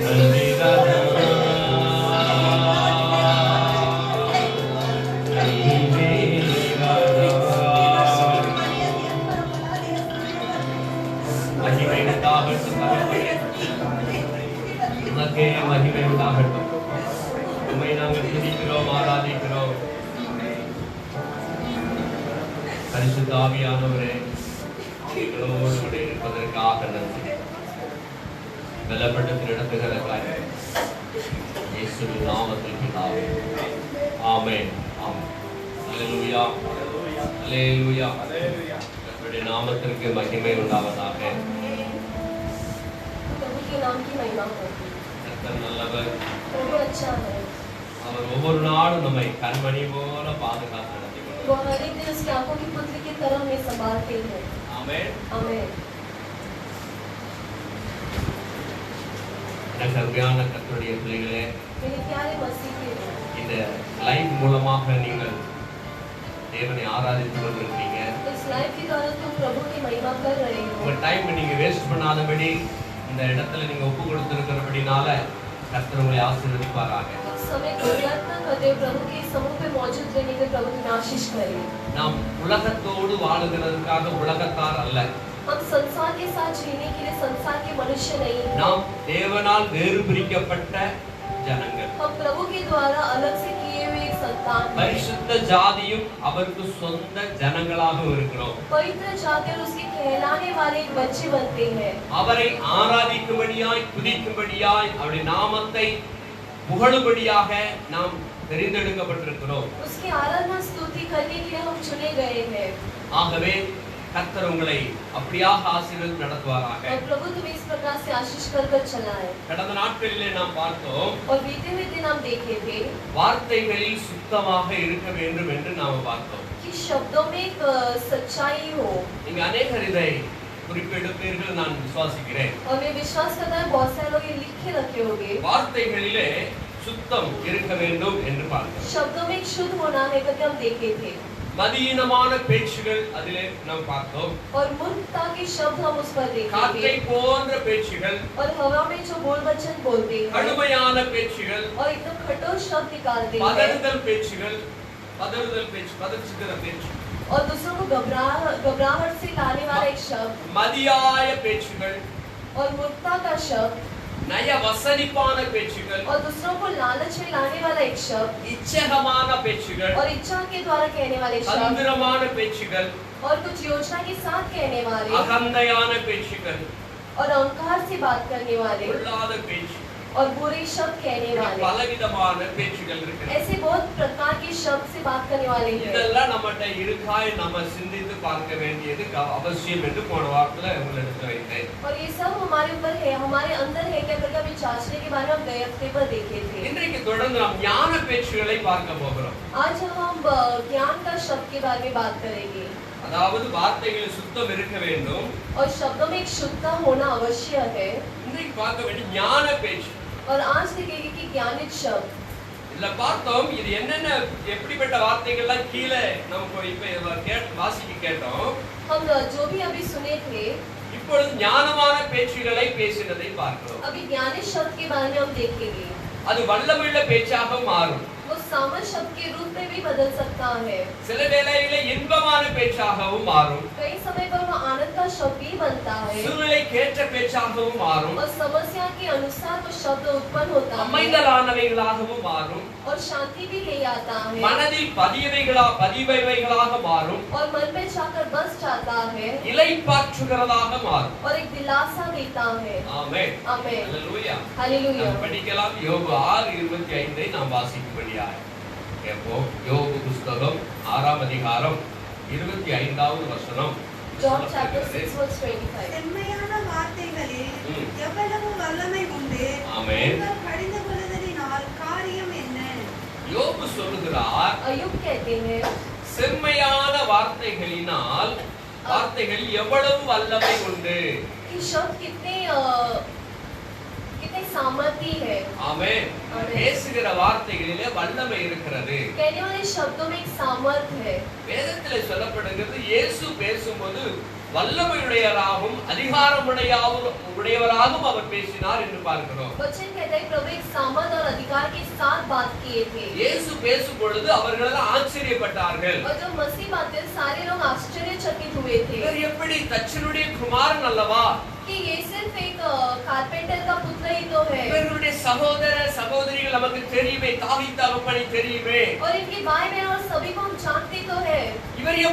நன்றி ராஜா, நன்றி ராஜா. மகிமை உண்டாகட்டும் தகப்பனே. உமக்கே மகிமை உண்டாகட்டும். உம்மை நாங்கள் துதிக்கிறோம், ஆராதிக்கிறோம். பரிசுத்த ஆவியானவரே, எங்களோடு கூட இருப்பதற்காக நன்றி. பலப்படுத்தி நடத்துகிற காரியம் இயேசுவின் நாமத்தில் பிதாவே. ஆமென். ஆமென். அல்லேலூயா. அல்லேலூயா. கர்த்தருடைய நாமத்திற்கு மகிமை உண்டாவதாக. प्रभु के नाम की महिमा हो। கர்த்தர் நல்லவர். प्रभु अच्छा है। அவர் ஒவ்வொரு நாளும் நம்மை கண்மணி போல பாதுகாத்து நடத்தி वो கொண்டிருக்கிறார். हर एक दिन उसकी आंखों की पुतली की तरह हमें संभालते हैं। ஆமென். आमीन। எனக்கு அருமையான கர்த்தருடைய பிள்ளைகளே, मेरे प्यारे मसीह के இந்த லைவ் மூலமாக நீங்கள் தேவனை ஆராதித்துக் கொண்டிருக்கீங்க. इस लाइव के द्वारा तुम प्रभु की महिमा कर रहे हो। உங்க டைம் நீங்க வேஸ்ட் பண்ணாதபடி இந்த இடத்துல நீங்க ஒப்பு கொடுத்திருக்கிறபடினால கர்த்தர் உங்களை ஆசீர்வதிப்பாராக. तुम समय को व्यर्थ न करते हुए प्रभु के समूह में मौजूद रहने के प्रभु तुम्हें आशीष करे। நாம் உலகத்தோடு வாழுகிறதுக்காக உலகத்தார் அல்ல. हम संसार के साथ जीने के लिए संसार के मनुष्य नहीं हैं। நாம் தேவனால் வேறு பிரிக்கப்பட்ட ஜனங்கள். हम प्रभु के द्वारा अलग से किए हुए एक संतान हैं। பரிசுத்த ஜாதியும் அவருக்கு சொந்த ஜனங்களாகவும் இருக்கிறோம். पवित्र जाति और उसके कहलाने वाले बच्चे बनते हैं। அவரை ஆராதிக்கும்படியாய் துதிக்கும்படியாய் அவருடைய நாமத்தை புகழும்படியாக நாம் தெரிந்தெடுக்கப்பட்டிருக்கிறோம். उसकी आराधना स्तुति करने के लिए हम चुने गए हैं। ஆகவே கர்த்தர் உங்களை அப்படியாக ஆசீர்வதித்து நடத்துவாராக. और प्रभु तुम्हें इस प्रकार से आशीष कर चलाए। கடந்த நாட்களிலே நாம் பார்த்தோம், और बीते हुए दिन हम देखे थे வார்த்தைகளில் சுத்தமாக இருக்க வேண்டும் என்று நாம் பார்த்தோம். कि शब्दों में एक सच्चाई हो। நீங்க अनेகர் இதை குறிப்பெடுப்பீர்கள் நான் விசுவாசிக்கிறேன். और मैं विश्वास करता हूं बहुत सारे लोग ये लिख के रखे होंगे। வார்த்தைகளிலே சுத்தம் இருக்க வேண்டும் என்று பார்த்தோம். शब्दों में एक शुद्ध होना है करके हम देखे थे। மதியீனமான பேச்சுகள் அதிலே நாம் பார்த்தோம். और मूर्खता के शब्द हम उस पर देखे காற்றை थे। போன்ற பேச்சுகள், और हवा में जो बोल वचन बोलते हैं கடுமையான பேச்சுகள், और एकदम कठोर शब्द निकालते हैं பதறுதல் பேச்சுகள், பதறுதல் பேச்சு, பதறுகிற பேச்சு, और दूसरों को घबराहट से लाने वाला एक शब्द மதியாய பேச்சுகள், और मूर्खता का शब्द நய வசனிப்பான பேச்சுகள், और दूसरों को लालच में लाने वाला एक शब्द இச்சகமான பேச்சுகள், और इच्छा के द्वारा कहने वाले शब्द தந்திரமான பேச்சுகள், और कुछ योजना के साथ कहने वाले அகந்தையான பேச்சுகள், और अहंकार से बात करने वाले பொல்லாத பேச்சு, और बुरे शब्द कहने वाले பலவிதமான பேச்சுகள் இருக்கிறது. ऐसे बहुत प्रकार के शब्द से बात करने वाले हैं। இதெல்லாம் நம்மகிட்ட இருக்காய் நம்ம சிந்தித்து பார்க்க வேண்டியது அவசியம் என்று போன வாரத்துல உங்களை எடுத்து வைத்தேன். और ये सब हमारे ऊपर है, हमारे अंदर है क्या करके अभी जांचने के बारे में हम गए हफ्ते पर देखे थे। இன்றைக்கு தொடர்ந்து நாம் ஞான பேச்சுகளை பார்க்க போகிறோம். आज हम ज्ञान का शब्द के बारे में बात करेंगे। அதாவது வார்த்தைகளில் சுத்தம் இருக்க வேண்டும். और शब्दों में एक शुद्धता होना आवश्यक है। இன்றைக்கு பார்க்க வேண்டிய ஞான பேச்சு. और आज देखेंगे कि ज्ञानिक शब्द இதுல பார்த்தோம் இது என்னென்ன எப்படிப்பட்ட வார்த்தைகள்லாம் கீழே நமக்கு இப்ப வாசிக்க கேட்டோம். हम जो भी अभी सुने थे இப்பொழுது ஞானமான பேச்சுகளை பேசினதை பார்க்கிறோம். अभी ज्ञानिक शब्द के बारे में हम देखेंगे। அது வல்லமையுள்ள பேச்சாக மாறும். वो सामर्थ शब्द के रूप में भी बदल सकता है। சில வேளையிலே இன்பமான பேச்சாகவும் மாறும். कई समय पर वो आनंद का शब्द भी बनता है சூழ்நிலைக்கேற்ற பேச்சாகவும் மாறும். और समस्या के अनुसार वो शब्द उत्पन्न होता है அமைதலானவைகளாகவும் மாறும். और शांति भी ले आता है மனதில் பதிவைகளாக மாறும். और मन में जाकर बस जाता है இளைப்பாற்றுகிறதாக மாறும். और एक दिलासा देता है। ஆமென். आमेन। அல்லேலூயா. हालेलुया। நாம் படிக்கலாம் யோபு 6:25 நாம் வாசிக்கும்படியாக கேட்போம். யோபு புத்தகம் 6ஆம் அதிகாரம் 25வது வசனம். John chapter 6 verse 25. செம்மையான வார்த்தைகளில் எவ்வளவு வல்லமை உண்டு. ஆமென். நீங்கள் கடிந்து கொள்ளுதலினால் காரியம் என்ன? யோபு சொல்லுகிறார், अय्यूब कहते हैं செம்மையான வார்த்தைகளில் எவ்வளவு வல்லமை உண்டு. कि शब्द कितने सामर्थी है। ஆமென். ஆமென். பேசுகிற வார்த்தைகளிலே வல்லமை இருக்கிறது. कहने वाले शब्दों में एक सामर्थ है। வேதத்திலே சொல்லப்படுகிறது இயேசு பேசும்போது வல்லமையுடையவராகவும் அதிகாரமுடையவராகவும் அவர் பேசினார் என்று பார்க்கிறோம். वचन कहता है प्रभु एक सामर्थ और अधिकार के साथ बात किए थे। இயேசு பேசும் பொழுது அவர்கள் ஆச்சரியப்பட்டார்கள். और जब मसीह बातें सारे लोग आश्चर्यचकित हुए थे இவர் எப்படி தச்சனுடைய குமாரன் அல்லவா, कि ये सिर्फ एक कारपेंटर का पुत्र ही तो है இவர்களுடைய சகோதர சகோதரிகள் நமக்கு தெரியுமே, தாவீது தகப்பனை தெரியுமே, और इनके भाई बहन और सभी को हम जानते तो है। இவருக்கு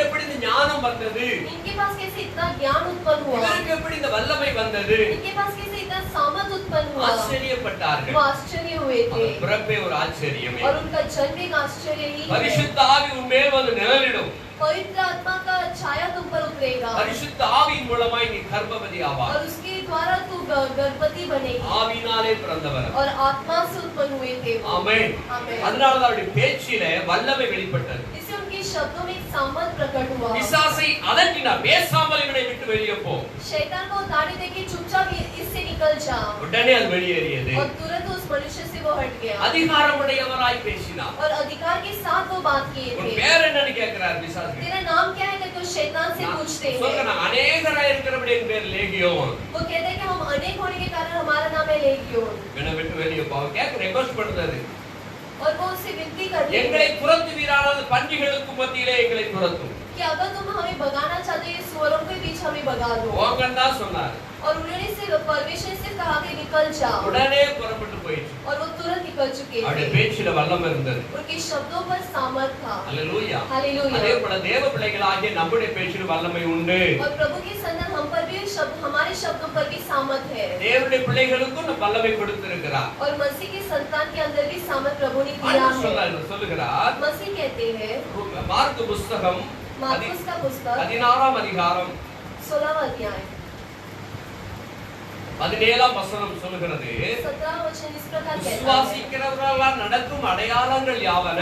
எப்படி இந்த ஞானம் வந்தது, इनके पास कैसे इतना ज्ञान उत्पन्न हुआ, இவருக்கு எப்படி இந்த வல்லமை வந்தது, इनके पास कैसे इतना सामर्थ उत्पन्न हुआ। ஆச்சரியப்பட்டார்கள். वो आश्चर्य हुए थे அவர் பிறப்பே ஒரு ஆச்சரியமே. और उनका जन्म एक आश्चर्य ही है। பரிசுத்த ஆவி உன்மேல் வந்து நிழலிடும். पवित्र आत्मा का छाया तुम पर उतरेगा பரிசுத்த ஆவியின் மூலமாய் நீ கர்ப்பவதி ஆவாய். और उसके द्वारा तू गर्भवती बनेगी ஆவியினாலே பிறந்தவர். और आत्मा से उत्पन्न हुए थे वो। ஆமென். आमेन। அதனால தான் அவருடைய பேச்சிலே வல்லமை வெளிப்பட்டது. इससे उनके शब्दों में एक सामर्थ प्रकट हुआ। பிசாசை அதட்டினார், பேசாமல் இவனை விட்டு வெளியே போ. शैतान को उतारने दे कि चुपचाप इससे निकल जा உடனே அது வெளியேறியது. और तुरंत उस मनुष्य से वो हट गया அதிகாரமுடையவராய் பேசினார். और अधिकार के साथ वो बात किए உன் थे। பேர் என்னன்னு கேட்கிறார் பிசாசு. तेरा नाम क्या है करके उस शैतान से पूछते हैं। சொல்றான் अनेகராய் இருக்கிறபடி என் பேர் லேகியோன். वो कहते हैं कि हम अनेक होने के कारण हमारा नाम है लेगियोन। இவனை விட்டு வெளியே போ. கேட்க ரெக்வெஸ்ட் பண்றது. और वो उससे विनती करते எங்களை हैं துரத்துவீரானால் பன்றிகளுக்கு மத்தியிலே எங்களை துரத்தும். कि अगर तुम हमें भगाना चाहते हो सुअरों के बीच हमें भगा दो। போங்கன்னு தான் சொன்னார். और उन्होंने से परमेश्वर से कहा कि निकल जाओ உடனே புறப்பட்டு போயிடுச்சு और वो तुरंत निकल चुके அவருடைய थे பேச்சில வல்லமை இருந்தது उनके शब्दों पर सामर्थ था அல்லேலூயா हालेलूया அதே போல தேவ பிள்ளைகளாகிய நம்முடைய பேச்சில வல்லமை உண்டு और प्रभु के संतान हम पर भी शब्द हमारे शब्दों पर भी सामर्थ है தேவனுடைய பிள்ளைகளுக்கும் நம்ம வல்லமை கொடுத்திருக்கிறார் और मसीह के संतान के अंदर भी सामर्थ प्रभु ने दिया है சொல்லுகிறார் मसीह कहते हैं மார்க்கு புத்தகம் मार्कुस का पुस्तक 16ஆம் அதிகாரம் 16वां अध्याय 17ஆம் வசனம் சொல்லுகிறது 17वां वचन इस प्रकार कहता है விசுவாசிக்கிறவர்களால் நடக்கும் அடையாளங்கள் யாவன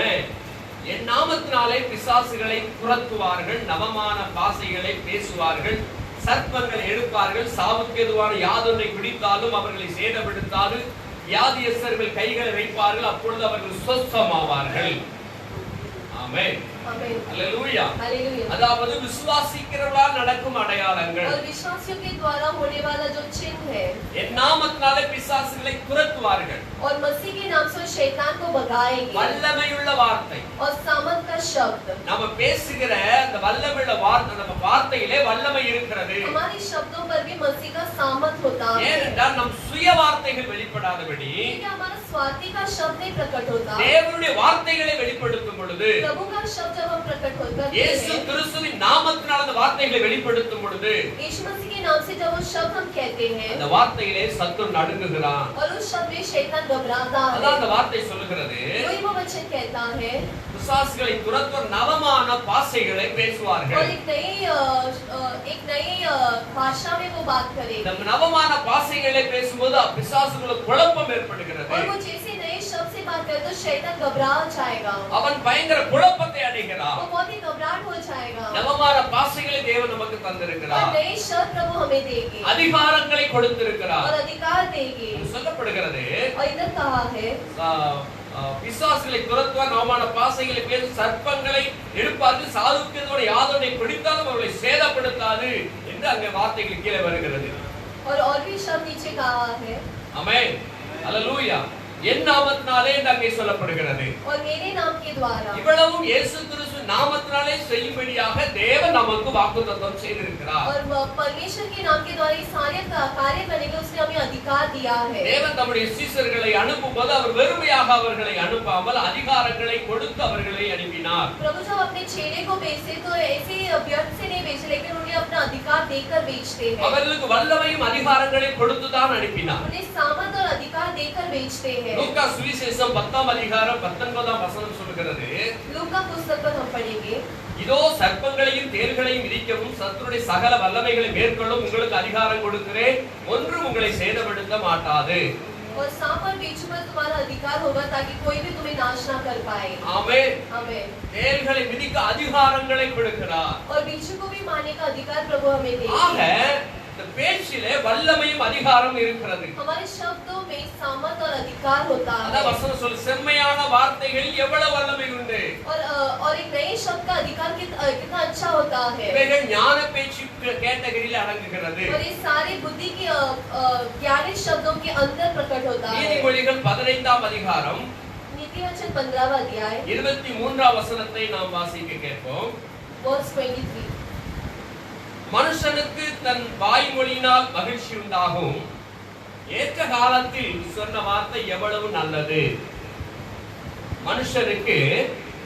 என் நாமத்தினாலே பிசாசுகளை துரத்துவார்கள் நவமான பாசைகளை பேசுவார்கள் சர்ப்பங்களை எடுப்பார்கள் சாவுக்கு எதுவான யாதொன்றை பிடித்தாலும் அவர்களை சேதப்படுத்தாது வியாதியஸ்தர்கள் கைகளை வைப்பார்கள் அப்பொழுது அவர்கள் சுத்தமாவார்கள் ஆமென் आमीन அல்லேலூயா हालेलुया அதாவது விசுவாசிக்கிறவர்களால் நடக்கும் அடையாளங்கள் और विश्वासियों के द्वारा होने वाला जो चिन्ह है என் நாமத்தினாலே பிசாசுகளை துரத்துவார்கள் और मसीह के नाम से शैतान को भगाएंगे வல்லமையுள்ள வார்த்தை और सामर्थ का शब्द நம்ம பேசுகிற அந்த வல்லமையுள்ள வார்த்தை நம்ம வார்த்தையிலே வல்லமை இருக்கிறது हमारे शब्दों पर भी मसीह का सामर्थ होता है ஏனென்றால் நம் சுய வார்த்தைகள் வெளிப்படாதபடி क्योंकि हमारा स्वार्थी का शब्द नहीं प्रकट होता தேவனுடைய வார்த்தைகளை வெளிப்படுத்தும் பொழுது प्रभु का शब्द जब हम प्रकट होता இயேசு है கிறிஸ்துவின் நாமத்தினால் அந்த வார்த்தைகளை வெளிப்படுத்தும் பொழுது यीशु मसीह के नाम से जब वो शब्द हम कहते हैं அந்த வார்த்தையிலே சத்துரு நடுங்குகிறான் और उस शब्द में शैतान घबराता है அதான் அந்த வார்த்தை சொல்லுகிறது वही वो वचन कहता है பிசாசுகளை துரத்துவர் நவமான பாசைகளை और பேசுவார்கள் एक नई भाषा में वो बात करेगा இந்த நவமான பாசைகளை பேசும்போது பிசாசுகளுக்கு குழப்பம் ஏற்படுகிறது और वो जैसे नए शब्द से बात करे तो शैतान घबरा जाएगा அவன் பயங்கர குழப்பத்தை அடைகிறான் वो बहुत ही घबराहट हो जाएगा நவமான பாசைகளை தேவன் நமக்கு और தந்திருக்கிறார் नए शब्द प्रभु हमें देंगे அதிகாரங்களை கொடுத்திருக்கிறார் और अधिकार देंगे சொல்லப்படுகிறது और इधर कहा है பிசாசுகளை துரத்துவார் நவமான பாசைகளை பேசி சர்ப்பங்களை எடுப்பார்கள் சாதுக்கியதோட யாதொன்றை பிடித்தாலும் அவர்களை சேதப்படுத்தாது என்று அங்கே வார்த்தைகள் கீழே வருகிறது और भी शब्द नीचे कहा है ஆமென் அல்லேலூயா என் நாமத்தினாலே என்று அங்கே சொல்லப்படுகிறது और मेरे नाम के द्वारा இவ்வளவும் இயேசு கிறிஸ்து நாமத்தினாலே செய்யும்படியாக தேவன் நமக்கு வாக்குத்தத்தம் செய்திருக்கிறார் और परमेश्वर के नाम के द्वारा ये सारे कार्य करने के उसने हमें अधिकार दिया है தேவன் தம்முடைய சீஷர்களை அனுப்பும்போது அவர் வெறுமையாக அவர்களை அனுப்பாமல் அதிகாரங்களை கொடுத்து அவர்களை அனுப்பினார் प्रभु जब अपने चेले को भेजते तो ऐसे व्यर्थ से नहीं भेजे लेकिन उन्हें अपना अधिकार देकर भेजते हैं அவர்களுக்கு வல்லமையும் அதிகாரங்களையும் கொடுத்து தான் அனுப்பினார் उन्हें सामर्थ और अधिकार देकर भेजते हैं லூக்கா சுவிசேஷம் 10ஆம் அதிகாரம் 19ஆம் வசனம் சொல்கிறது लूका पुस्तक पर हम पढ़ेंगे இதோ சர்ப்பங்களையும் தேள்களையும் மிதிக்கவும் சத்துருடைய சகல வல்லமைகளை மேற்கொள்ளும் உங்களுக்கு அதிகாரம் கொடுக்கிறேன் ஒன்றும் உங்களை சேதப்படுத்த மாட்டாது और सांप और बिच्छू पर तुम्हारा अधिकार होगा ताकि कोई भी तुम्हें नाश ना कर पाए ஆமென் आमीन தேள்களை மிதிக்க அதிகாரங்களை கொடுக்கிறார் और बिच्छू को भी मारने का अधिकार प्रभु हमें ஆக देंगे இந்த பேச்சிலே வல்லமையும் அதிகாரம் இருக்கிறது हमारे शब्दों में सामर्थ और अधिकार होता அத है வசனம் சொல்ல செம்மையான வார்த்தைகள் எவ்வளவு வல்லமை உண்டு और एक नए शब्द का अधिकार कितना अच्छा होता है இவைகள் ஞான பேச்சு கேட்டகரியில் அடங்குகிறது और ये सारे बुद्धि के ज्ञानी शब्दों के अंदर प्रकट होता है நீதிமொழிகள் 15ஆம் அதிகாரம் नीतिवचन 15वां अध्याय 23ஆம் வசனத்தை நாம் வாசிக்க கேட்போம் वर्स 23 மனுஷனுக்கு தன் வாய்மொழியினால் மகிழ்ச்சி உண்டாகும் ஏற்ற காலத்தில் சொன்ன வார்த்தை எவ்வளவு நல்லது மனுஷனுக்கு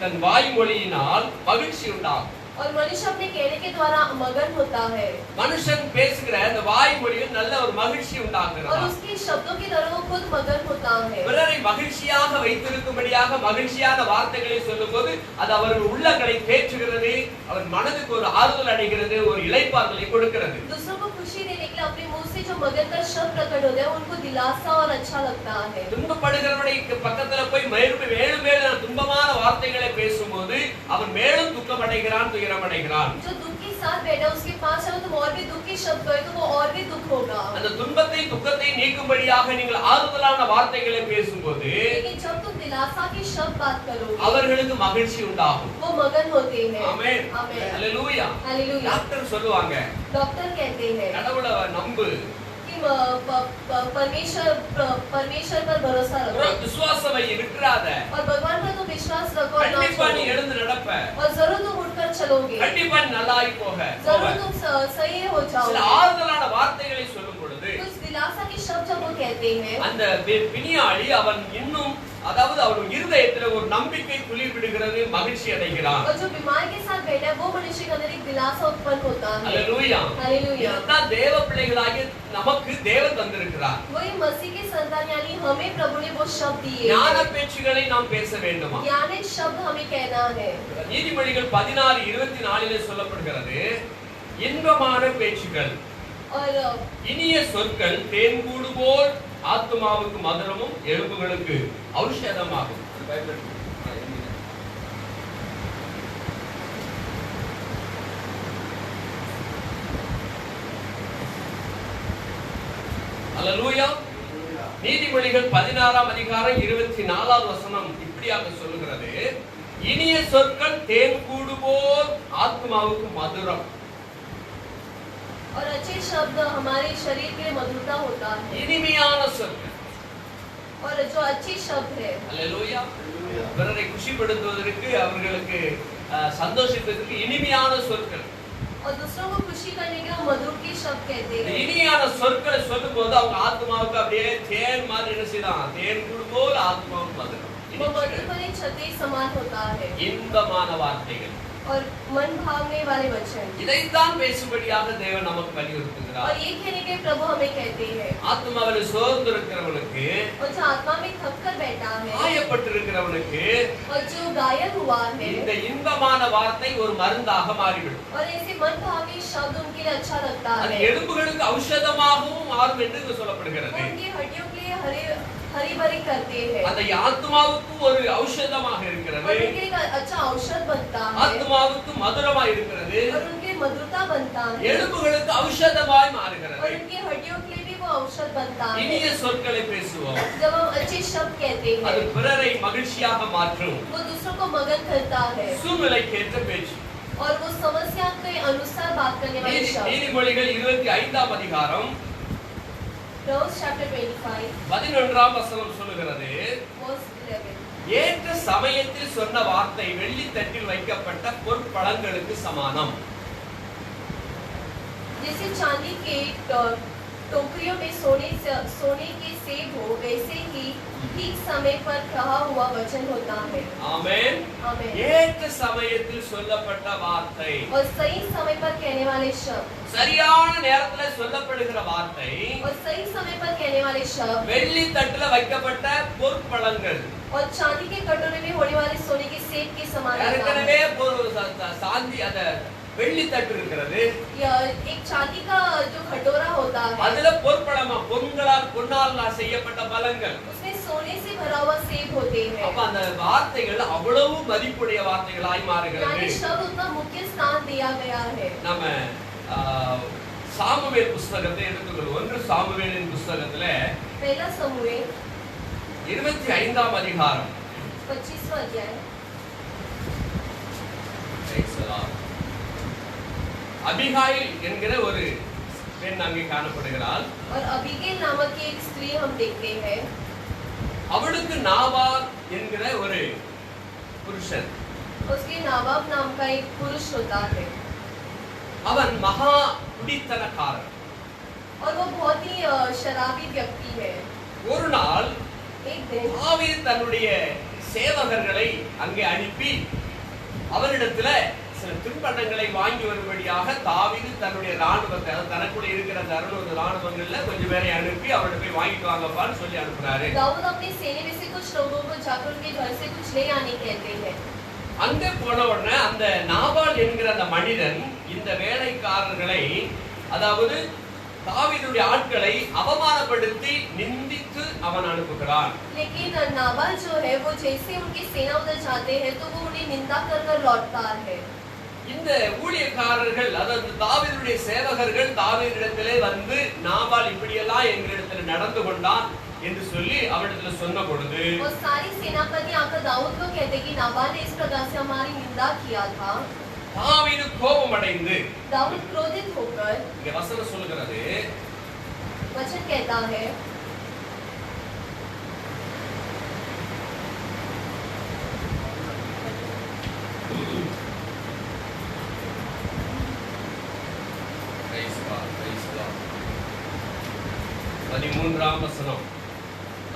தன் வாய்மொழியினால் மகிழ்ச்சி உண்டாகும் और मनुष्य अपने कहने के द्वारा मगन होता है மனுஷன் பேசுகிற அந்த வாய்மொழியில் நல்ல ஒரு மகிழ்ச்சி और உண்டாகிறது उसके शब्दों की तरह वो खुद मगन होता है பிறரை மகிழ்ச்சியாக வைத்திருக்கும்படியாக மகிழ்ச்சியான வார்த்தைகளை சொல்லும்போது அது அவர்கள் உள்ளங்களை தேற்றுகிறது அவர் மனதுக்கு ஒரு ஆறுதல் அடைகிறது ஒரு இளைப்பாறுதலை கொடுக்கிறது दूसरों को खुशी देने के लिए अपने मुंह से जो मगन का शब्द प्रकट होता है उनको दिलासा और अच्छा लगता है துன்பப்படுகிறவனுடைய பக்கத்துல போய் மேலும் மேலும் மேலும் துன்பமான வார்த்தைகளை பேசும்போது அவன் மேலும் துக்கம் அடைகிறான் துயரம் அடைகிறான் जो दुख के साथ बैठा उसके पास चलो तुम और भी दुख के शब्द कहे तो वो और भी दुख होगा அந்த துன்பத்தை துக்கத்தை நீக்கும்படியாக நீங்கள் ஆறுதலான வார்த்தைகளை பேசும்போது लेकिन जब तुम दिलासा के शब्द बात करोगे அவர்களுக்கு மகிழ்ச்சி உண்டாகும் वो मगन होते हैं ஆமென் आमीन ஹalleluya हालेलुया டாக்டர் சொல்லுவாங்க डॉक्टर कहते हैं கடவுளை நம்பு कि परमेश्वर पर भरोसा रखो விசுவாசம் வை விட்டுறாத और भगवान पर तुम विश्वास रखो और ना கண்டிப்பா நீ छोड़ो எழுந்து நடப்ப और जरूर तुम उठकर चलोगे கண்டிப்பா நீ நல்லாயி போக जरूर तुम सही हो சில जाओगे ஆறுதலான வார்த்தைகளை சொல்லும் பொழுது दिलासा के शब्द जब वो कहते हैं, அந்த பிணியாளி அவன் இன்னும் அதாவது அவன் இருதயத்துல ஒரு நம்பிக்கை துளிர் விடுகிறது, மகிழ்ச்சி அடைகிறான். और जो बीमार के साथ बैठा है वो मनुष्य के अंदर एक दिलासा उत्पन्न होता है। Hallelujah, hallelujah. இதுதான் தேவ பிள்ளைகளாகிய நமக்கு தேவன் தந்திருக்கிறார். वही मसीह के संतान यानी हमें प्रभु ने वो शब्द दिए। ஞான பேச்சுகளை நாம் பேச வேண்டுமா? ज्ञानिक शब्द हमें कहना है। நீதிமொழிகள் 16:24 சொல்லப்படுகிறது, இன்பமான பேச்சுகள், और இனிய சொற்கள் தேன்கூடு போல் ஆத்துமாவுக்கு மதுரமும் எலும்புகளுக்கு ஔஷதமாகும். அல்லேலூயா. நீதிமொழிகள் 16:24 இப்படியாக சொல்லுகிறது, இனிய சொற்கள் தேன்கூடு போல் ஆத்துமாவுக்கு மதுரம். और अच्छे शब्द हमारे शरीर के लिए मधुरता होता है। இனிமையான சொற்கள். और जो अच्छे शब्द है, அல்லேலூயா, பிறரை குஷிப்படுத்துவதற்கு அவர்களுக்கு சந்தோஷிப்பதற்கு இனிமையான சொற்கள். और दूसरों को खुशी करने के लिए मधुर के शब्द कहते हैं। இனிமையான சொற்களை சொல்லும்போது அவங்க ஆத்மாவுக்கு அப்படியே தேன் மாதிரி என்ன செய்யலாம், தேன் கூடு போல் ஆத்மாவுக்கு மதுரம். वो मधुर पर एक छत्री समान होता है இன்பமான வார்த்தைகள். और मन भावने वाले वचन। இதைத்தான் பேசும்படியாக தேவன் நமக்கு வலியுறுத்துகிறார். और ये कहने के प्रभु हमें कहते हैं, ஆத்மாவில் சோர்ந்திருக்கிறவனுக்கு, और जो आत्मा में थक कर बैठा है, காயப்பட்டிருக்கிறவனுக்கு और जो घायल हुआ है, இந்த இன்பமான வார்த்தை ஒரு மருந்தாக மாறிவிடும். और ऐसे मन भावी शब्द उनके लिए अच्छा लगता அது है। எலும்புகளுக்கு ஔஷதமாகவும் மாறும் என்று இங்கு சொல்லப்படுகிறது. उनकी हड्डियों के लिए हरी भरी करते हैं, அந்த ஆத்மாவுக்கு ஒரு ஔஷதமாக இருக்கிறது, और उनके लिए एक अच्छा औषध बनता है, ஆத்மாவுக்கு மதுரமாய் இருக்கிறது, और उनके मधुरता बनता है, எலும்புகளுக்கு ஔஷதமாய் और மாறுகிறது. उनकी हड्डियों के लिए भी वो औषध बनता है। இனிய சொற்களை பேசுவோம், जब हम अच्छे शब्द कहते அது हैं, பிறரை மகிழ்ச்சியாக மாற்றும். वो दूसरों को मगन करता है, சூழ்நிலைக்கேற்ற பேச்சு. और वो समस्या के अनुसार बात करने वाले शब्द। நீதிமொழிகள் 25 Proverbs chapter 25 11 சொல்லுகிறது, verse 11, ஏற்ற சமயத்தில் சொன்ன வார்த்தை வெள்ளி தட்டில் வைக்கப்பட்ட பொற்பழங்களுக்கு சமானம். जैसे चांदी के टोकरियों में सोने के सेब हो, वैसे ही ठीक समय पर कहा हुआ वचन होता है। ஆமென். आमीन। ஏற்ற சமயத்தில் சொல்லப்பட்ட வார்த்தை, और सही समय पर कहने वाले शब्द, சரியான நேரத்துல சொல்லப்படுகிற வார்த்தை, और सही समय पर कहने वाले शब्द, வெள்ளி தட்டுல வைக்கப்பட்ட பொற்பழங்கள். और चांदी के कटोरे में होने वाले सोने के सेब के समान होता है। ஏற்கனவே சாந்தி அத வெள்ளி தட்டு இருக்கிறது, एक चांदी का जो कटोरा होता है, அதுல பொற்பழமா பொன்னால் செய்யப்பட்ட பழங்கள். उसमें सोने से भरा हुआ सेब होते हैं। அப்ப அந்த வார்த்தைகள் அவ்வளவு மதிப்புடைய வார்த்தைகளாய் மாறுகிறது. यानी शब्द उतना मुख्य स्थान दिया गया है। நம்ம சாமுவேல் புத்தகத்தை எடுத்துக்கொள்வோம். 1 சாமுவேலின் புத்தகத்துல पहला समूएल 25 அதிகாரம் 25वां अध्याय। அபிகாயில் என்கிற ஒரு பெண் அங்கே காணப்படுகிறாள். और अबीगेल नामक की एक स्त्री हम देखते हैं। அவளுக்கு நாபால் என்கிற ஒரு புருஷன், उसके नाबाब नाम का एक पुरुष होता है, அவன் மகா குடித்தனக்காரன். और वो बहुत ही शराबी व्यक्ति है। ஒரு நாள் एक दिन தாவீது தன்னுடைய சேவகர்களை அங்கே அனுப்பி அவரிடத்துல சில தின்பண்டங்களை வாங்கி வரும்படியாக தாவீது தன்னுடைய ராணுவத்தை, தனக்குள்ள இருக்கிற 600 ராணுவங்கள்ல கொஞ்சம் பேரை அனுப்பி அவர்கிட்ட போய் வாங்கிட்டு வாங்கப்பான்னு சொல்லி அனுப்புனாரு. दाऊद अपने सेने में से कुछ लोगों को जाकर उनके घर से कुछ ले आने कहते हैं। அங்கே போன உடனே அந்த நாபால் என்கிற அந்த மனிதன் இந்த வேலைக்காரர்களை, அதாவது தாவீதுடைய ஆட்களை அவமானப்படுத்தி நிந்தித்து அவன் அனுப்புகிறான். लेकिन नाबाल जो है वो जैसे उनकी सेना उधर जाते हैं तो वो उन्हें निंदा कर कर लौटता है। இந்த ஊழியக்காரர்கள், அதாவது தாவீதுடைய சேவகர்கள் தாவீதிடத்திலே வந்து நாபால் இப்படியெல்லாம் எங்களிடத்துல நடந்து கொண்டான் என்று சொல்லி அவரிடத்துல சொன்ன பொழுது, और सारी सेनापति आकर दाऊद को कहते कि नाबाल ने इस प्रकार से हमारी निंदा किया था। தாவீது கோபமடைந்து, दाऊद क्रोधित होकर, இங்க வசனம் சொல்லுகிறது, वचन कहता है, 13ஆம் வசனம்.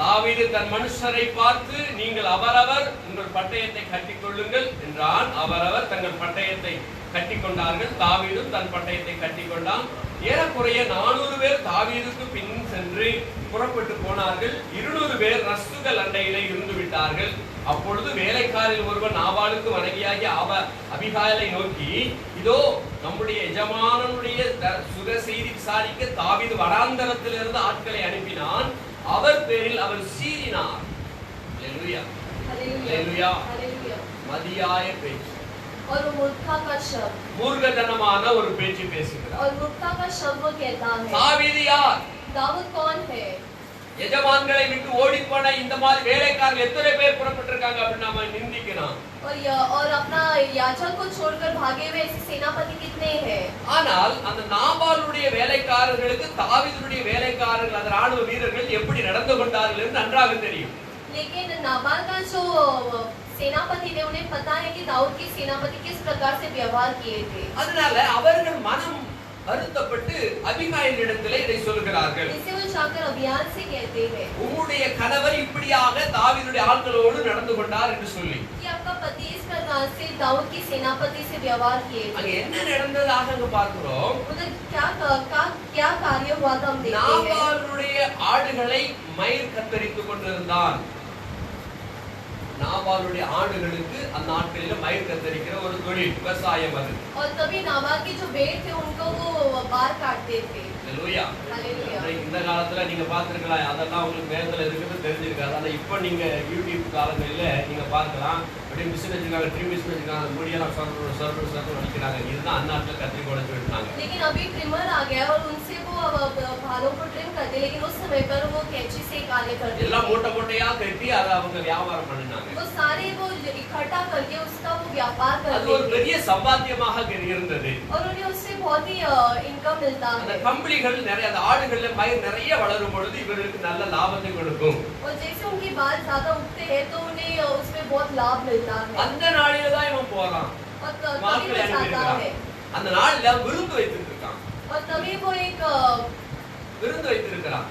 தாவீது தன் மனுஷரை பார்த்து, நீங்கள் அவரவர் உங்கள் பட்டயத்தை கட்டிக்கொள்ளுங்கள் என்றான். அவரவர் தங்கள் பட்டயத்தை கட்டிக்கொண்டார்கள். தாவீதும் தன் பட்டயத்தை கட்டிக்கொண்டான். ஏறக்குறைய 400 பேர் தாவீதுக்கு பின் சென்று புறப்பட்டு போனார்கள். 200 பேர் ரஸ்துகள் அண்டையிலே இருந்து விட்டார்கள். அப்பொழுது வேலைக்காரில் ஒருவன் நாபாலுக்கு மனைவியாகிய அபிகாயிலை நோக்கி, இதோ நம்முடைய எஜமானனுடைய சுக செய்தி விசாரிக்க தாவீது வனாந்தரத்திலிருந்து ஆட்களை அனுப்பினான். அவர் பேரில் அவர் சீறினார். அல்லேலூயா, அல்லேலூயா. மதியாய பேச்சு, और मूर्खता का शब्द, மூர்க்கத்தனமான ஒரு பேச்சு பேசுகிறார். और मूर्खता का शब्द वो कहता है. தாவீது யார்? दाऊद कौन है? எஜமான்களை விட்டு ஓடிப்போன இந்த மாதிரி வேலைக்காரர்கள் எத்தனை பேர் புறப்பட்டிருக்காங்க அப்படின்னு நாம நிந்திக்கணும். और अपना याजक को छोड़कर भागे हुए ऐसे सेनापति कितने हैं? ஆனால் அந்த நாபாலுடைய வேலைக்காரர்களுக்கு தாவீதுடைய வேலைக்காரர்கள் அந்த ராணுவ வீரர்கள் எப்படி நடந்து கொண்டார்கள் என்று நன்றாக தெரியும். लेकिन नाबाल का जो सेनापति थे उन्हें पता है कि दाऊद के सेनापति किस प्रकार से व्यवहार किए थे. அதனால அவர்கள் மனம் வருத்தப்பட்டு அபிகாயிலிடத்திலே இதை சொல்கிறார்கள். इसे वो जाकर अभियान से कहते हैं உம்முடைய கணவர் இப்படியாக தாவீதுடைய ஆட்களோடு நடந்து கொண்டார் என்று சொல்லி. कि आपका पति इस प्रकार से दाऊद के सेनापति से व्यवहार किए थे. அங்க என்ன நடந்ததாக அங்க பார்க்கிறோம். उधर क्या कार्य हुआ था हम देखते हैं. நாபாலுடைய ஆடுகளை மயிர் கத்தரித்துக் கொண்டிருந்தான். நாபாலுடைய ஆடுகளுக்கு அந்த நாட்களில மயிர் கத்தரிக்கிற ஒரு தொழில், விவசாயம் அது. और तभी नाबाल के जो भेड़ थे उनको वो बाल काटते थे. அல்லேலூயா. हालेलुया. இந்த காலத்துல நீங்க பாத்துருக்கலாம், அதெல்லாம் உங்களுக்கு வேதத்துல இருக்கிறது தெரிஞ்சிருக்காது. ஆனா இப்ப நீங்க யூடியூப் காலங்களில நீங்க பார்க்கலாம், அப்படியே மிஷின் வச்சிருக்காங்க, ட்ரிம் மிஷின் வச்சிருக்காங்க, முடியெல்லாம் சர்வர் வலிக்கிறாங்க. இதுதான் அந்நாட்டுல கத்திரிக்கோள் வச்சு வெட்டுனாங்க. लेकिन अभी ट्रिमर आ गया और उनसे वो बालों को ट्रिम करते, लेकिन उस समय पर वो कैंची से कार्य करते எல்லாம் थे. மூட்டை மூட்டையா கட்டி அதை அவங்க வியாபாரம் பண்ணினாங்க. वो सारे वो इकट्ठा करके उसका वो व्यापार அது करते ஒரு थे பெரிய சம்பாத்தியமாக இருந்தது. और उन्हें उससे बहुत ही इनकम मिलता அந்த है. கம்பளிகள் நிறைய, அந்த ஆடுகள்ல மயிர் நிறைய வளரும் பொழுது இவர்களுக்கு நல்ல லாபத்தை கொடுக்கும். और जैसे उनके बाल ज्यादा उगते हैं तो उन्हें उसमें बहुत लाभ मिलता है. அந்த நாளில தான் இவன் போறான், और तभी மார்க்கெட் वो அனுப்பி जाता है. இருக்கான். அந்த நாளில விருந்து வைத்திருக்கான், और तभी वो விருந்து வைத்திருக்கிறான்.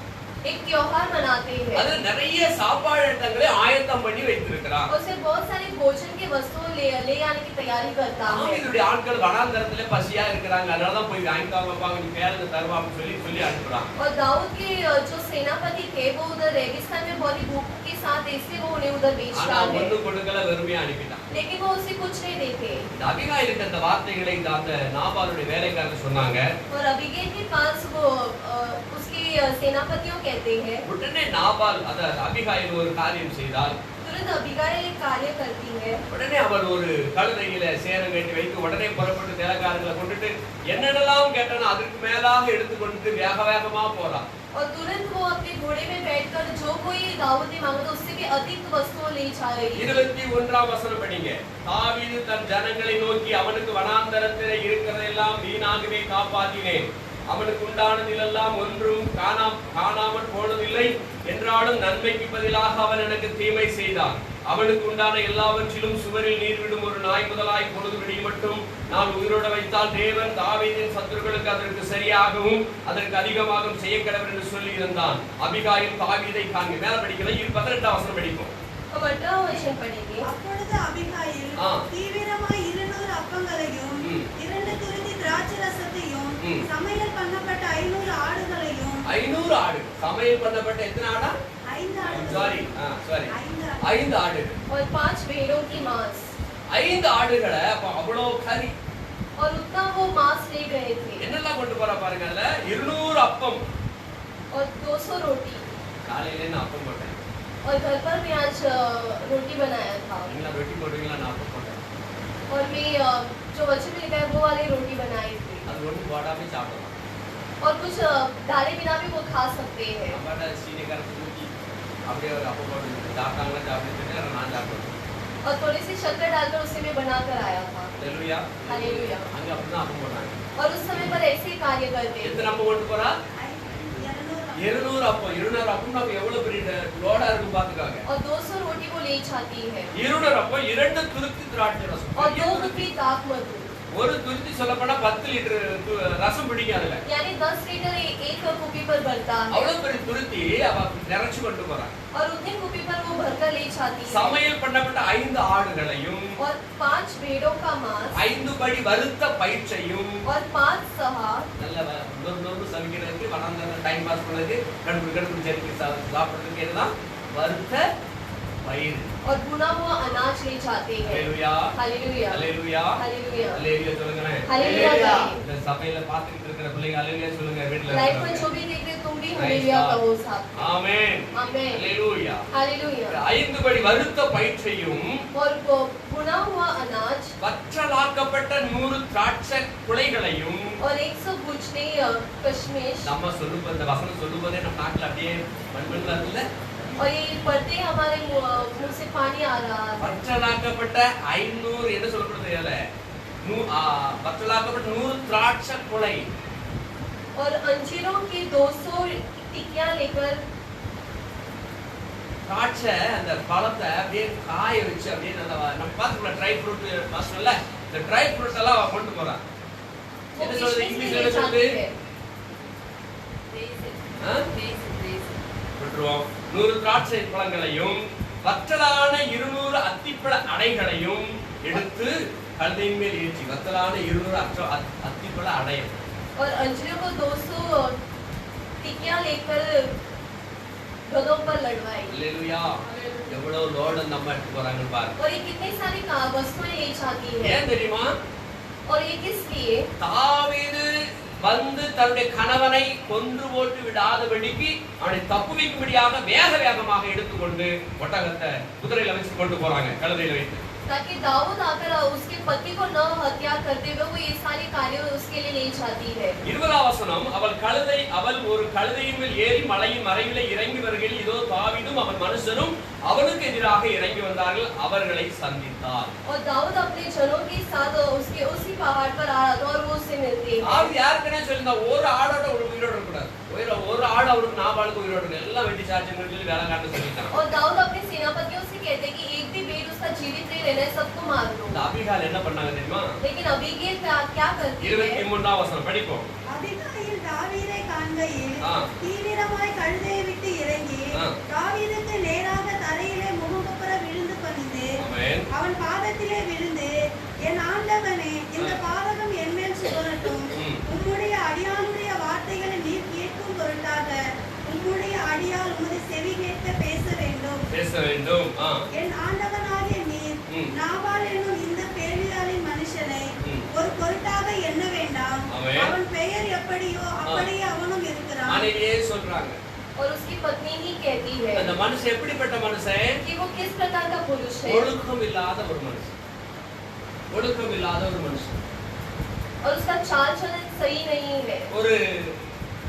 एक त्योहार मनाते हैं. அது நிறைய சாப்பாடு ஐட்டங்களை ஆயத்தம் பண்ணி வைத்திருக்கிறான். उसे बहुत सारे भोजन की वस्तुएं ले आने की तैयारी करता है. தாவீதுடைய ஆட்கள் வனாந்தரத்திலே பசியா இருக்கிறாங்க, அதனால தான் போய் வாங்கிட்டாங்க, நீ கேளுங்க தருவா அப்படின்னு சொல்லி அனுப்புறான். और दाऊद के जो सेनापति थे वो उधर रेगिस्तान में बहुत ही भूख के साथ इसलिए वो उन्हें उधर बेच ஆனா रहा है. ஒண்ணு கொடுக்கல, வெறுமையா அனுப்பிட்டான். लेकिन वो उसे कुछ नहीं देते. அபிகாயிலுக்கு அந்த வார்த்தைகளை அந்த நாபாலுடைய வேலைக்காரர் சொன்னாங்க. और अबीगैल के पास वो उसके सेनापतियों कहते हैं. உடனே நாபால் அத அபிகாயில் ஒரு காரியம் செய்தால், तुरंत अबीगैल एक कार्य करती है. உடனே அவள் ஒரு கழுதையில சேரம் கட்டி வைத்து உடனே புறப்பட்டு வேலைக்காரங்களை கொண்டுட்டு என்னென்னலாம் கேட்டானோ அதற்கு மேலாக எடுத்துக்கொண்டு வேக வேகமா போறான். और तुरंत वो अपने घोड़े में बैठकर जो कोई दाऊद ने मांगा था उससे भी अधिक वस्तुएं ले जाए. 21ஆம் வசனம் படிங்க. தாவீது தன் ஜனங்களை நோக்கி, அவனுக்கு வனாந்தரத்திலே இருக்கிறதெல்லாம் வீணாகவே காப்பாற்றினேன், அவனுக்கு உண்டானதிலெல்லாம் ஒன்றும் காணாமல் போனதில்லை என்றாலும் நன்மைக்கு பதிலாக அவன் எனக்கு தீமை செய்தான். அவனுக்கு உண்டான எல்லாவற்றிலும் சுவரில் நீர் விடும் ஒரு நாய் முதலாய் பொழுது விடியும் மட்டும் நான் உயிரோட வைத்தால் தேவன் தாவீதின் சத்துருக்களுக்கு அதற்கு சரியாகவும் அதற்கு அதிகமாகவும் செய்ய கடவுள் என்று சொல்லி இருந்தான். அபிகாயில் தாவீதை காண்க. மேல படிக்கல, 18ஆம் வசனம் படிப்போம். और 18वां वचन पढ़ेंगे. அப்பொழுது அபிகாயில் ஆ. தீவிரமாய் 200 அப்பங்களையும் 2 துருத்தி திராட்சரசத்தையும் சமையல் பண்ணப்பட்ட 500 ஆடுகளையும் 500 ஆடு சமையல் பண்ணப்பட்ட எத்தனை ஆடா? 5 ஆடுகள் சாரி 5 ஆடு और 5 भेड़ों की मांस. 5 ஆடுகளை அவ்வளோ கறி. और उतना वो मांस ले गए थे. என்னெல்லாம் கொண்டு போறா பாருங்க. அதுல 200 அப்பம். और 200 रोटी. காலையில நான் அப்பம் போட்டேன். और घर पर भी आज रोटी बनाया था. நீங்க ரொட்டி போடுவீங்களா? நான் அப்பம் போட்டேன். और मैं जो वचन में लिखा है वो वाली रोटी बनाई थी. அது ஒண்ணு போடாம சாப்பிடலாம். और कुछ डाले बिना भी वो खा सकते हैं. நம்மட சீனிகார தூக்கி அப்படியே ஒரு அப்பம் போட்டு சாப்பிட்டாங்களா சாப்பிட்டுட்டு நான் சாப்பிட்டேன். और थोड़ी सी शक्कर डालकर उसे मैं बनाकर आया था. ஹalleluya. हालेलुया. அங்க அப்படிதான் அப்பம் போட்டாங்க. और उस समय पर ऐसे ही कार्य करते थे. எத்தனை அப்பம் கொண்டு போறா? 200 அப்பம். 200 அப்பம் நம்ம எவ்வளவு பெரிய லோடா இருக்கு பாத்துக்காங்க. और 200 रोटी वो ले जाती है. 200 அப்பம் 2 துருத்தி திராட்சை ரசம். और 2 कुपी दाख मधु. ஒரு துருத்தி சொல்லப்போனா 10 லிட்டர் ரசம் பிடிக்கும் அதுல. यानी 10 लीटर एक कुपी पर भरता है அவ்வளவு பெரிய துருத்தி அவ நிறைச்சு கொண்டு போறான். और उतने कुपी पर वो भरकर ले जाती है சமையல் பண்ணப்பட்ட 5 ஆடுகளையும் और 5 भेड़ों का मांस 5 படி வறுத்த பயிற்சையும் और 5 सहा நல்ல நொறு சமைக்கிறதுக்கு வளர்ந்த டைம் பாஸ் பண்ணதுக்கு கடுப்பு ஜெரிக்கு சாப்பிடுறதுக்கு என்னதான் வறுத்த பயிர் और भुना हुआ अनाज ले जाते हैं ஹalleluya हालेलुया ஹalleluya हालेलुया ஹalleluya சொல்லுங்க. हालेलुया இந்த சபையில பாத்துக்கிட்டு இருக்கிற பிள்ளைங்க ஹalleluya சொல்லுங்க வீட்ல. लाइफ में जो भी देख रहे तुम भी हालेलुया कहो साहब ஆமென் आमेन ஹalleluya. हालेलुया 5 படி வறுத்த பயிற்சையும் और भुना हुआ अनाज வற்றலாக்கப்பட்ட 100 திராட்சை குலைகளையும் और 100 बुझने कशमेश நம்ம சொல்லும்போது இந்த வசனம் சொல்லும்போதே நம்ம நாக்குல அப்படியே மண்மண் வருதுல்ல. और ये पढ़ते हमारे मुंह से पानी आ रहा है வற்றலாக்கப்பட்ட 500 என்ன சொல்லப்படுது இதுல வற்றலாக்கப்பட்ட 100 திராட்சை குலை और अंजीरों की 200 टिकियां लेकर திராட்சை அந்த பழத்தை அப்படியே காய வச்சு அப்படியே நல்லா நம்ம பாத்துக்கலாம் ட்ரை ஃப்ரூட் மாஸ்டர்ல இந்த ட்ரை ஃப்ரூட் எல்லாம் கொண்டு போறான். वो என்ன சொல்றது किशमिश இங்கிலீஷ்ல ले என்ன जाते சொல்றது? हैं விட்டுருவோம். 100 திராட்சை பழங்களையும் வற்றலான 200 அத்திப்பழ அடைகளையும் எடுத்து கழுதையின் மேல் ஏற்றி வற்றலான 200 அத்திப்பழ அடையும் और अंजीरों को 200 टिकियां लेकर गधों पर लड़वाई ஹalleluya. எவ்வளவு லோடு நம்ம எடுத்து போறாங்கன்னு பாருங்க. और ये कितनी सारी वस्तुएं ले जाती है ஏன் தெரியுமா? और ये किस लिए தாவீது வந்து தன்னுடைய கணவனை கொன்று போட்டு விடாதபடிக்கு அவனை தப்புவிக்கும்படியாக வேகமாக எடுத்துக்கொண்டு ஒட்டகத்தை குதிரையில வச்சு கொண்டு போறாங்க கழுதையில வைத்து. ताकि दाऊद आकर उसके पति को न हत्या करते हुए वो ये सारे कार्य उसके लिए ले जाती है 20ஆம் வசனம் அவள் ஒரு கழுதையின் மேல் ஏறி மலையின் மறைவிலே இறங்கி வருகையில் இதோ தாவீதும் அவன் மனுஷரும் அவனுக்கு எதிராக இறங்கி வந்தார்கள் அவர்களை சந்தித்தார். और दाऊद अपने जनों के साथ उसके उसी पहाड़ पर आ रहा था और वो उससे मिलते हैं அவர் யாருக்குனே சொல்லிருந்தா ஒரு ஆடோட ஒரு உயிரோட இருக்கக்கூடாது. ஒரு ஆடு அவருக்கு நாபாலுக்கு உயிரோட இருக்கு. எல்லாம் வெட்டி சாட்சின்னு சொல்லி வேலை காட்ட சொல்லிட்டாங்க. और दाऊद अपने सेनापतियों से कहते हैं कि एक भी भेड़ उसका जीवित नहीं रहना है सबको मार दो இந்த அபிகால் என்ன பண்ணாங்க தெரியுமா? लेकिन अबीगैल क्या करती है 23ஆம் வசனம் படிப்போம். அபிகாயில் தாவீதை காண்கையில் ஆ. தீவிரமாய் கழுதையை விட்டு இறங்கி ஆ. தாவீதுக்கு நேராக தரையிலே முகங்குப்புற விழுந்து பணிந்து ஆமென். அவன் பாதத்திலே விழுந்து என் ஆண்டவனே இந்த பாதகம் என் மேல் சுமரட்டும் உம்முடைய அடியாளுடைய வார்த்தைகளை நீர் கேட்கும் பொருட்டாக உம்முடைய அடியாள் உமது செவி கேட்க பேச வேண்டும் என் ஆண்டவனாகிய நீர் நாபால் என்னும் இந்த பேலியாளின் மனுஷனை ஒரு பொருட்டாக எண்ண வேண்டாம் அவன் பெயர் எப்படியோ அப்படியே அவனும் இருக்கிறான் மனைவியே சொல்றாங்க. और उसकी पत्नी ही कहती है அந்த மனுஷன் எப்படிப்பட்ட மனுஷன்? कि वो किस प्रकार का पुरुष है ஒழுக்கம் இல்லாத ஒரு மனுஷன். ஒழுக்கம் இல்லாத ஒரு மனுஷன். और उसका चाल चलन सही नहीं है ஒரு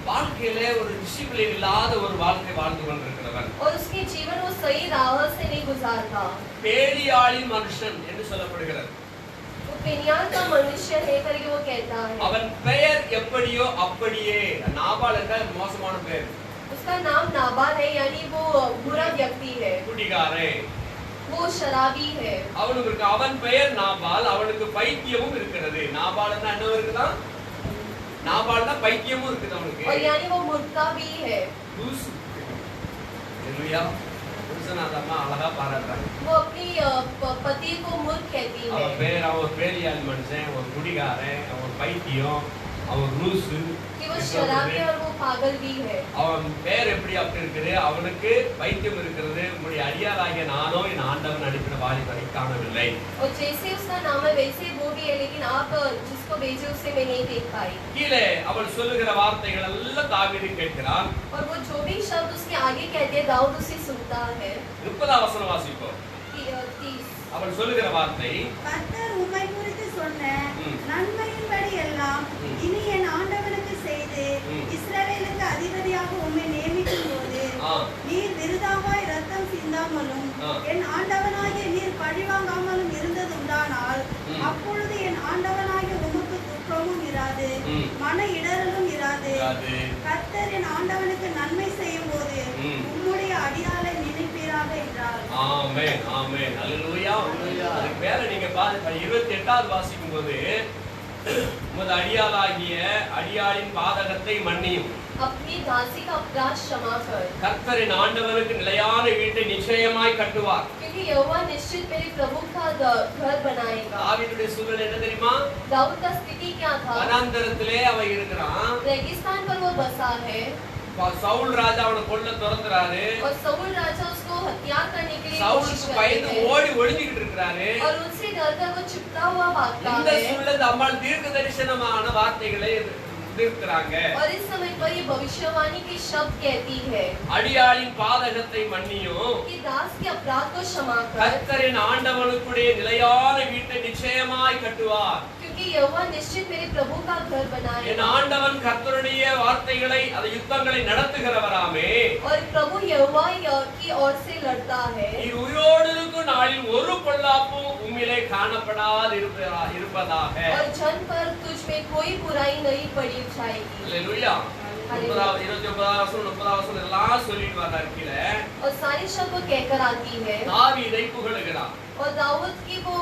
வாழ்க்கையில ஒரு டிசிப்ளின் இல்லாத ஒரு வாழ்க்கை வாழ்ந்து கொண்டிருக்கிறவன். और उसके जीवन वो सही राह से नहीं गुजारता பேலியாளின் மனுஷன் என்று சொல்லப்படுகிறது. वो पेनियाल का मनुष्य है करके वो कहता है அவன் பெயர் எப்படியோ அப்படியே. நாபால் என்றால் மோசமான பெயர். उसका नाम नाबाल है यानी वो बुरा व्यक्ति है குடிகாரன். वो शराबी है அவனுக்கு இருக்கு அவன் பெயர் நாபால். அவனுக்கு பைத்தியமும் இருக்கிறது. நாபால்னா என்ன இருக்குதான்? நாபால்னா பைத்தியமும் இருக்குது அவனுக்கு. और यानी वो मुर्दा भी है லூசு. ஹalleluya. புருஷனாதம்மா அழகா பாராட்டுறாங்க. वो अपनी पति को मूर्ख कहती है அவன் ஒரு பேலியாள் மனுஷன், ஒரு குடிகாரன், அவன் பைத்தியம், அவன் லூசு. कि वो शराबी और वो पागल भी है அவன் பேர் எப்படி அப்படி இருக்குது? அவனுக்கு பைத்தியம் இருக்கிறது. உங்களுடைய அடியாராகிய நானோ என் ஆண்டவன் அனுப்பின வாலிபரை காணவில்லை. और जैसे उसका नाम है वैसे वो भी है लेकिन आप जिसको भेजे उसे मैं नहीं देख पाई கீழே அவள் சொல்லுகிற வார்த்தைகள் எல்லாம் தாவீது கேட்கிறான். और वो जो भी शब्द उसके आगे कहते हैं दाऊद उसे सुनता है 30ஆம் வசனம் வாசிப்போம். 30 அவள் சொல்லுகிற வார்த்தை கர்த்தர் உம்மை குறித்து சொன்ன நன்மையின்படி எல்லாம் இனி என் ஆண்டவனுக்கு செய்து இஸ்ரவேலுக்கு அதிபதியாக உம்மை நியமிக்கும் போது நீர் விருதாவாய் ரத்தம் சிந்தாமலும் என் ஆண்டவனாகிய நீர் பழிவாங்காமலும் இருந்ததுண்டானால் அப்பொழுது என் ஆண்டவனாகிய உமக்கு துக்கமும் இராது மன இடறலும் இராது கர்த்தர் என் ஆண்டவனுக்கு நன்மை செய்யும் போது உம்முடைய அடியாளை நினைப்பீராக என்றார். ஆமென் ஆமென் ஹalleluya. அதுக்கு மேல நீங்க பாருங்க 28வது வாசிக்கும் போது உமது அடியாளாகிய அடியாளின் பாதகத்தை மன்னியும். अपनी दासी का अपराध क्षमा कर, கர்த்தரின் ஆண்டவருக்கு நிலையான வீட்டை நிச்சயமாய் கட்டுவார். क्योंकि यहोवा निश्चित मेरे प्रभु का घर बनाएगा। தாவீதுடைய சூழல் என்ன தெரியுமா? दाऊद का स्थिति क्या था? வனாந்தரத்திலே அவன் இருக்கிறான். रेगिस्तान पर वो बसा है சவுல் ராஜா அவனை கொல்ல துரத்துறாரு. और साउल राजा उसको हत्या करने के लिए कोशिश சவுலுக்கு करते பயந்து हैं ஓடி ஒளிஞ்சிட்டு இருக்காரு. और उनसे डरकर वो छिपता हुआ भागता இந்த है। சூழல் அம்மாள் தீர்க்க தரிசனமான வார்த்தைகளை எதிர்க்கிறாங்க. और इस समय पर ये भविष्यवाणी की शब्द कहती है அடியாளின் பாதகத்தை மன்னியும். कि दास के अपराध को क्षमा कर, கர்த்தரின் ஆண்டவனுக்குடைய நிலையான வீட்டை நிச்சயமாய் கட்டுவார். क्योंकि यहोवा निश्चित मेरे प्रभु का घर என் बनाएगा। ஆண்டவன் கர்த்தருடைய வார்த்தைகளை அந்த யுத்தங்களை நடத்துகிறவராமே. और प्रभु यहोवा की ओर से लड़ता है। நீ உயிரோடு இருக்கும் நாளில் ஒரு பொல்லாப்பும் உம்மிலே காணப்படாது இருப்பதாக. और जन पर तुझ में कोई बुराई नहीं पड़ी जाएगी। அல்லேலூயா. 29 வசனம் எல்லாம் சொல்லிட்டு வர்றார் கீழே. और सारी शब्द वो कहकर आती है தாவீதை புகழுகிறார். और दाऊद की वो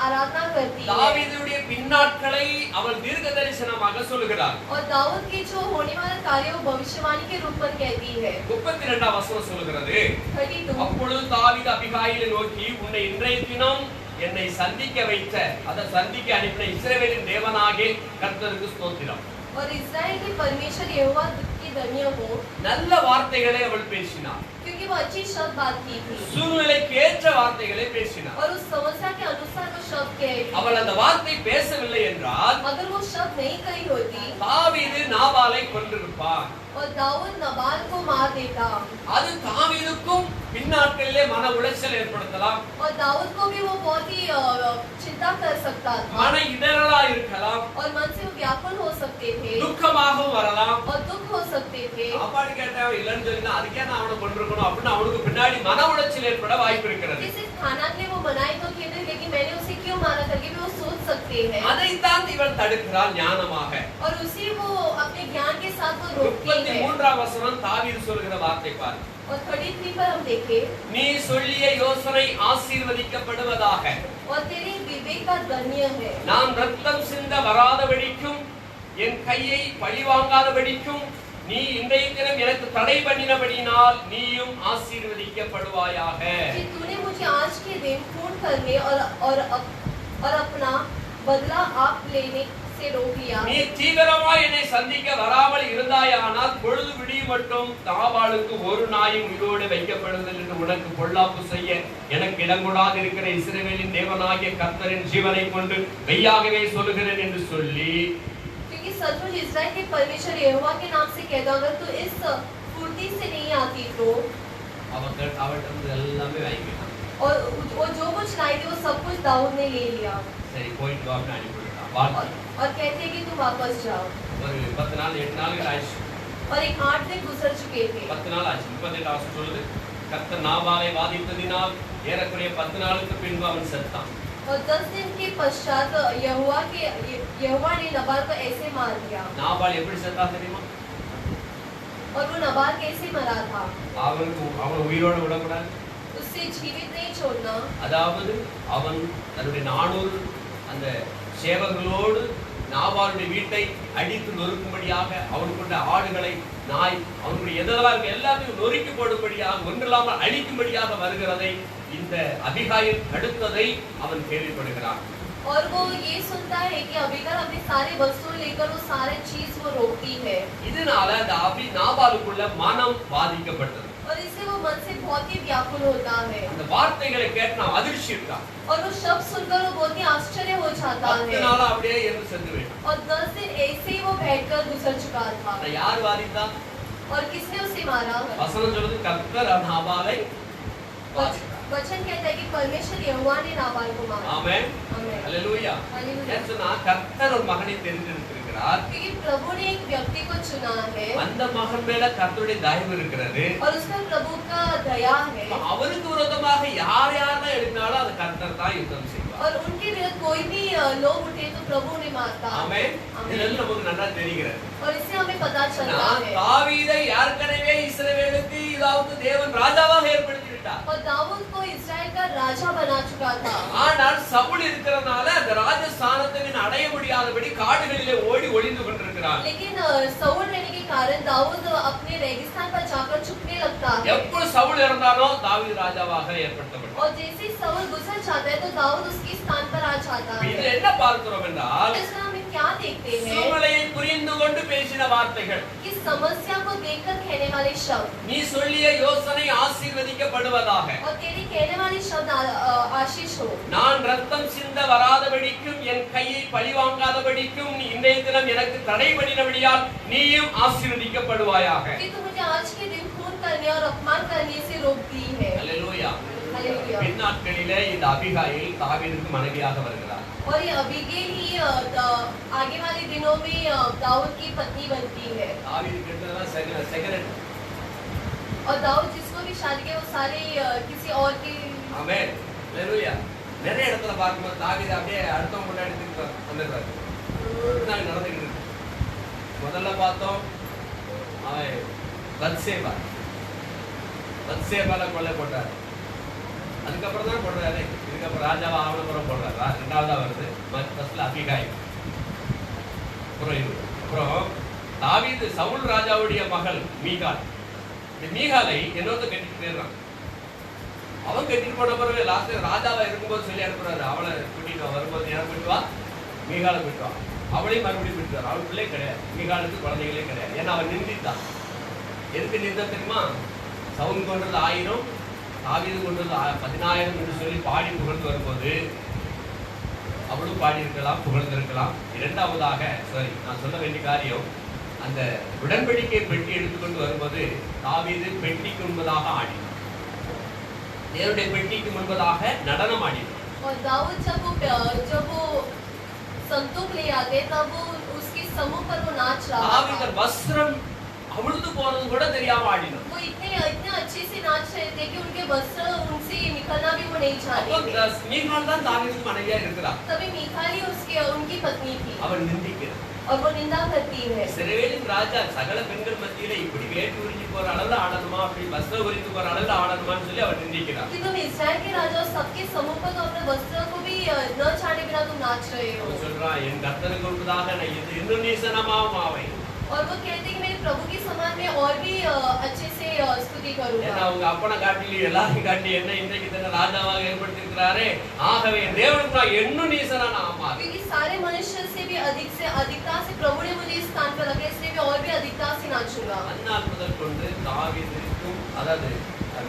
आराधना करती है தாவீதுடைய பின்னாட்களை அவள் தீர்க்க தரிசனமாக சொல்கிறார். और दाऊद के जो होने वाला कार्य वो भविष्यवाणी के रूप में कहती है। 32 வசனம் சொல்கிறது, 32 அப்பொழுது தாவீது அபிகாயிலை நோக்கி, உன்னை இன்றைய தினம் என்னை சந்திக்க வைத்த அதை சந்திக்க அனுப்பின இஸ்ரவேலின் தேவனாகிய கர்த்தருக்கு ஸ்தோத்திரம். और इस्राएल के परमेश्वर यहोवा की धन्य हो, நல்ல வார்த்தைகளை அவள் பேசினார். क्योंकि वो अच्छी शब्द बात की थी சூழ்நிலைக்கு ஏற்ற வார்த்தைகளை பேசினார். और उस समस्या के अनुसार वो शब्द कही। அவள் அந்த வார்த்தை பேசவில்லை என்றால் अगर वो शब्द नहीं कही होती தாவீது நாபாலை கொன்றிருப்பான். और दाऊद नबाल को मार देता, அது தாவீதுக்கும் பின்னாட்களிலே மன உளைச்சல் ஏற்படுத்தலாம், और दाऊद को भी वो बहुत ही चिंता कर सकता था மன இடரலா இருக்கலாம், और मन से वो व्याकुल हो सकते थे துக்கமாகவும் வரலாம். और दुख हो सकते थे। சாப்பாடு கேட்டா இல்லைன்னு சொல்லினா அதுக்கே நான் அவனை கொண்டிருக்கணும் அப்படின்னு அவனுக்கு பின்னாடி மன உளைச்சல் ஏற்பட வாய்ப்பு இருக்கிறது. जैसे खाना के लिए वो मनाई तो कहते, लेकिन मैंने उसे क्यों मारा करके भी वो सोच सकते हैं அதைத்தான் இவள் தடுக்கிறாள் ஞானமாக. और उसी वो अपने ज्ञान के साथ वो रोकती है। 33 வசனம் தாவீது சொல்கிற வார்த்தை பாரு. और 33 पर हम देखें, நீ சொல்லிய யோசனை ஆசீர்வதிக்கப்படுவதாக. और तेरे विवेक का धन्य है। நான் ரத்தம் சிந்த வராதபடிக்கும் என் கையை பழிவாங்காதபடிக்கும் நீ இன்றைய தினம் எனக்கு தடை பண்ணினபடினால் நீயும் ஆசீர்வதிக்கப்படுவாயாக. कि तूने मुझे आज के दिन खून करने और अपना बदला आप लेने से रोक लिया। நீ தீவிரமாய் என்னை சந்திக்க வராமல் இருந்தாயானால் பொழுது விடியும் மட்டும் நாபாலுக்கு ஒரு நாயும் உயிரோடு வைக்கப்படுவதில் என்று உனக்கு பொல்லாப்பு செய்ய எனக்கு இடங்கூடாது இருக்கிற இஸ்ரவேலின் தேவனாகிய கர்த்தரின் ஜீவனை கொண்டு மெய்யாகவே சொல்லுகிறேன் என்று சொல்லி, क्योंकि सचमुच इस्राएल के परमेश्वर यहोवा के नाम से कहता, अगर तू इस फुर्ती से नहीं आती तो அவட்ட எல்லாமே வாங்கிக்கலாம். और वो जो कुछ लाई थी वो सब कुछ दाऊद ने ले लिया சரி போயிட்டு வா அப்படின்னு அனுப்பிவிட்டான். और कहते हैं कि तुम वापस जाओ। ஒரு 10 நாள் 8 நாள் ஆச்சு. और एक 8 दिन गुजर चुके थे 10 நாள் ஆச்சு. 38 வசனம் சொல்லுது, கர்த்தர் நாபாலை வாதித்ததினால் ஏறக்குறைய 10 நாளுக்கு பின்பு அவன் செத்தான். और 10 दिन के पश्चात यहोवा ने नबाल को ऐसे मार दिया। நாபால் எப்படி செத்தான் தெரியுமா? और वो नबाल कैसे मरा था? அவன் உயிரோடு விடக்கூடாது. उससे जीवित नहीं छोड़ना। அதாவது அவன் தன்னுடைய 400 அந்த சேவகர்களோடு நாபாலுடைய வீட்டை அடித்து நொறுக்கும்படியாக அவனுக்குள்ள ஆடுகளை நாய் அவனுடைய எதெல்லாம் எல்லாத்தையும் நொறுக்கி போடும்படியாக ஒன்றில்லாமல் அழிக்கும்படியாக வருகிறதை இந்த அபிகாயில் தடுத்ததை அவன் கேள்விப்படுகிறான். और वो ये सुनता है कि अबीगल अपने सारे वस्तु लेकर वो सारे चीज वो रोकती है। இதனால அந்த நாபாலுக்குள்ள மனம் பாதிக்கப்பட்டது. और इससे वो मन से बहुत ही व्याकुल होता है அந்த வார்த்தைகளை கேட்டு நான் அதிர்ச்சி இருக்கான். और वो शब्द सुनकर वो बहुत ही आश्चर्य हो जाता 10 है நாள் அப்படியே இருந்து செத்து விட்டான். और 10 दिन ऐसे ही वो बैठकर गुजर चुका था। யார் வாதித்தா? और किसने उसे मारा? வசனம் சொல்லுது, கர்த்தர் நாபாலை வாதித்தார். वचन कहता है कि परमेश्वर यहोवा ने नाबाल को मारा। ஆமென். आमीन। அல்லேலூயா. हालेलुया। ஏன் சொன்னா கர்த்தர் ஒரு மகனை தெரிந்தெடுத்திருக்கிறார். क्योंकि प्रभु ने एक व्यक्ति को चुना है அந்த மகன் மேல கர்த்தருடைய தயவு இருக்கிறது. और उसमें प्रभु का दया है அவருக்கு விரோதமாக யாரெல்லாம் எழுப்பினாலும் அது கர்த்தர் தான் யுத்தம் செய்வார். और उनके विरुद्ध कोई भी लोग उठे तो प्रभु उन्हें मारता। ஆமென். आमीन। இதெல்லாம் நமக்கு நல்லா தெரிகிறது. और इससे हमें पता चलता है தாவீதை ஏற்கனவே இஸ்ரவேலுக்கு இதாவது தேவன் ராஜாவாக ஏற்படுத்தி விட்டுட்டார். और दाऊद को इस्राएल का राजा बना चुका था. ஆனால் சவுல் இருக்கிறனால அந்த ராஜஸ்தானத்தை அடைய முடியாதபடி காடுகளிலே ஓடி ஒளிந்து கொண்டிருக்கிறார். लेकिन साउल रहने के कारण दाऊद अपने रेगिस्तान पर जाकर छुपने लगता है. எப்போ சவுல் இறந்தானோ தாவீது ராஜாவாக ஏற்படுத்தப்பட்டார். और जैसे साउल गुजर जाता है तो दाऊद उसके स्थान पर आ जाता है. இதுல என்ன பார்க்கிறோம் என்றால் इसमें हम क्या देखते हैं சூழ்நிலையை புரிந்து கொண்டு பேசின வார்த்தைகள். कि समस्या को देखकर कहने वाले शब्द நீ சொல்லிய யோசனை ஆசீர்வதிக்கப்படுவதாக. और तेरी कहने वाले शब्द आशीष हो. நான் ரத்தம் சிந்த வராதபடிக்கும் என் கையை பழிவாங்காதபடிக்கும் நீ இன்றைய தினம் எனக்கு தடை பண்ணினபடியால் நீயும் ஆசீர்வதிக்கப்படுவாயாக. कि तू मुझे आज के दिन खून करने और अपमान करने से रोक दी है. அல்லேலூயா. हालेलुया. பின்னாட்களிலே இந்த அபிகாயில் தாவீதுக்கு மனைவியாக வருகிறார். और ये अबीगैल ही आगे वाले दिनों में दाऊद की पत्नी बनती है. தாவீது கிட்டதா செகண்ட். और दाऊद जिसको भी शादी के वो सारे किसी और की. ஆமென். அல்லேலூயா. நிறைய இடத்துல பார்க்கும்போது தாவீது அப்படியே அடுத்தவங்க முன்னாடி வந்துடுறாரு. நான் நடந்துக்கிட்டு இருக்கு. முதல்ல பார்த்தோம் அவன் பத்சேபால கொலை போட்டார். அதுக்கப்புறம் தான் போடுறாரு. இதுக்கப்புறம் ராஜாவா ஆவணப்புறம் போடுறாரு. ரெண்டாவதா வருது ஃபர்ஸ்ட்ல அபிகாய். அப்புறம் தாவீது சவுல் ராஜாவுடைய மகள் மீகால். இந்த மீகாலை என்னோட கட்டிட்டு போயிடுறான். அவன் கட்டிட்டு போன பிறகு லாஸ்ட் ராஜாவா இருக்கும்போது சொல்லி அனுப்புறாரு, அவளை கூட்டிட்டு வரும்போது யாரும் கூட்டு வா, மீகாலை கூட்டு வா. அவளையும் மறுபடியும் கூட்டுவார். அவள் பிள்ளை கிடையாது, மீகாலுக்கு குழந்தைகளே கிடையாது. ஏன்னா அவன் நிந்தித்தான். எதுக்கு நிந்தா தெரியுமா? சவுல் கொண்டது 1000, தாவீது கொண்டது 10000 என்று சொல்லி பாடி புகழ்ந்து வரும்போது அவளும் பாடி இருக்கலாம், புகழ்ந்திருக்கலாம். இரண்டாவதாக நான் சொல்ல வேண்டிய காரியம், அந்த உடன்படிக்கை பெட்டி எடுத்துக்கொண்டு வரும்போது தாவீது பெட்டிக்கு முன்பதாக ஆடினார். தேவனுடைய பெட்டிக்கு முன்பதாக நடனம் ஆடினார். और दाऊद जब वो संतूक ले आते तब वो उसके समूह पर वो नाच रहा था. தாவீது வஸ்திரம் அவிழ்ந்து போறது கூட தெரியாம ஆடினார். वो इतने अच्छे से नाच रहे थे कि उनके वस्त्र उनसे निकलना भी वो नहीं चाहते थे. மீகால் தான் தாவீதுக்கு மனைவியா இருக்கிறார். तभी मीकाल ही उनकी पत्नी थी அவள் நிந்திக்கிறார். और वो निंदा करती है. இஸ்ரவேலின் ராஜா சகல பெண்கள் மத்தியில இப்படி வேட்டு உறிஞ்சி போற அளவுல ஆடணுமா, அப்படி வஸ்திரம் உரிந்து போற அளவுல ஆடணுமான்னு சொல்லி அவர் நிந்திக்கிறார். कि तुम इस्राएल के राजा और सबके समूह पर तो अपने वस्त्र को भी न छाड़े बिना तुम नाच रहे हो. அவன் சொல்றான், என் கர்த்தருக்கு முன்பதாக நான் இது இன்னும் நீசனமாவும் ஆவேன். और वो कहते हैं कि मेरे प्रभु के समान में और भी अच्छे से स्तुति ஏன்னா करूंगा. அவங்க அப்பனை காட்டிலும் எல்லாரையும் காட்டி என்ன இன்றைக்கு தன்னை ராஜாவாக ஏற்படுத்தியிருக்கிறாரே, ஆகவே என் தேவனுக்கு நான் இன்னும் நீசனா நான் மாறுவேன். क्योंकि सारे मनुष्य से भी अधिकता से प्रभु ने मुझे इस स्थान पर रखा, इसलिए मैं और भी अधिकता से नाचूंगा. அந்நாள் முதல் கொண்டு தாவீதுக்கும் அதாவது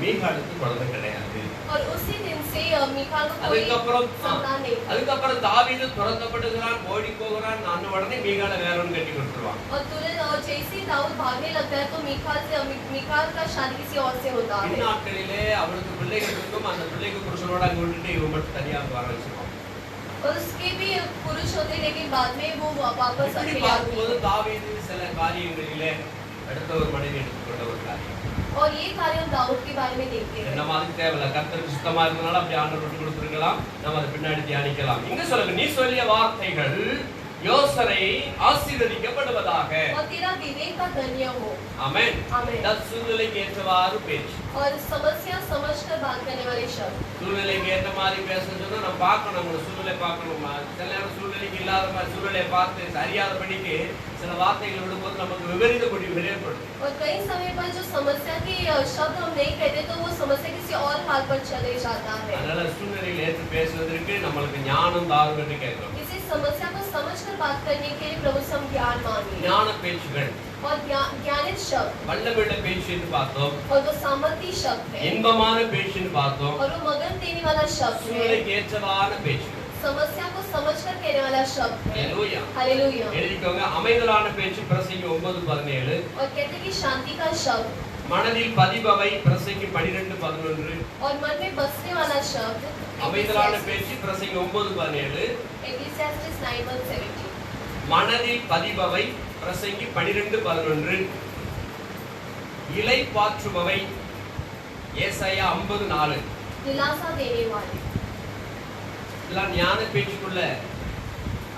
மீகாலுக்கு குழந்தை கிடையாது. और उसी दिन से मीकाल को कोई அதுக்கப்புறம் संतान नहीं. அதுக்கப்புறம் தாவீது துரத்தப்படுகிறான், ஓடி போகிறான். நான் உடனே மீகாலை வேற ஒன்று கட்டி கொடுத்துருவான். और तुरंत जैसे ही दाऊद भागने लगता है तो मीकाल का शादी किसी और से होता है. பின்னாட்களிலே அவளுக்கு பிள்ளைகள் இருக்கும். அந்த பிள்ளைக்கு புருஷனோட அங்க விட்டுட்டு இவன் மட்டும் தனியாக வர வச்சிருவான். और उसके भी पुरुष होते लेकिन बाद में वो वापस இப்படி अकेले பார்க்கும்போது आते हैं. தாவீது சில காரியங்களிலே அடுத்த ஒரு மனைவி எடுத்துக்கொண்ட ஒரு காரியம். और ये कार्य हम दाऊद के बारे में देखते हैं. என்ன மாதிரி தேவையில்ல, கர்த்தருக்கு சுத்தமா இருக்கனால அப்படி ஆண்டவர் விட்டு கொடுத்துருக்கலாம். நம்ம அதை பின்னாடி தியானிக்கலாம். இங்க சொல்லுங்க, நீ சொல்லிய வார்த்தைகள் யோசனை ஆசீர்வதிக்கப்படுவதாக. और तेरा विवेक का धन्य हो. ஆமென். आमीन. சூழ்நிலைக்கு ஏற்றவாறு பேச்சு. और समस्या समझकर बात करने वाले शब्द. சூழ்நிலைக்கு ஏற்ற மாதிரி பேசணும்னு சொன்னா நம்ம பார்க்கணும், நம்மளோட சூழ்நிலை பார்க்கணும். சில நேரம் சூழ்நிலைக்கு இல்லாத மாதிரி சூழ்நிலையை பார்த்து அறியாதபடிக்கு சில வார்த்தைகள் விடும்போது நமக்கு விபரீத முடிவுகள் ஏற்படும். और कई समय पर जो समस्या के शब्द हम नहीं कहते तो वो समस्या किसी और हाल पर चले जाता है. அதனால சூழ்நிலையில் ஏற்று பேசுவதற்கு நம்மளுக்கு ஞானம் தாரும் என்று கேட்கிறோம். इसी समस्या को समझकर बात करने के लिए प्रभु से हम ज्ञान मांगे. ஞான பேச்சுகள், और ज्ञानित शब्द வல்லமையுள்ள பேச்சுன்னு பார்த்தோம், और वो सामर्थ्य शब्द है இன்பமான பேச்சுன்னு பார்த்தோம், और वो मगन देने वाला शब्द है. சூழ்நிலைக்கு ஏற்றவான பேச்சுகள். समस्या को समझकर कहने वाला शब्द है. ஹalleluya. हालेलुया. எழுதிக்கோங்க, அமைதலான பேச்சு பிரசங்கி 9:17. और कहते हैं कि शांति का शब्द மனதில் பதிபவை பிரசங்கி 12:11. और मन में बसने वाला शब्द அமைதலான பேச்சு பிரசங்கி 9:17. Ecclesiastes 9:17. மனதில் பதிபவை பிரசங்கி 12:11. இலை பாற்றுபவை ஏசாயா 50:4. दिलासा देने वाले. இதெல்லாம் ஞான பேச்சுக்குள்ள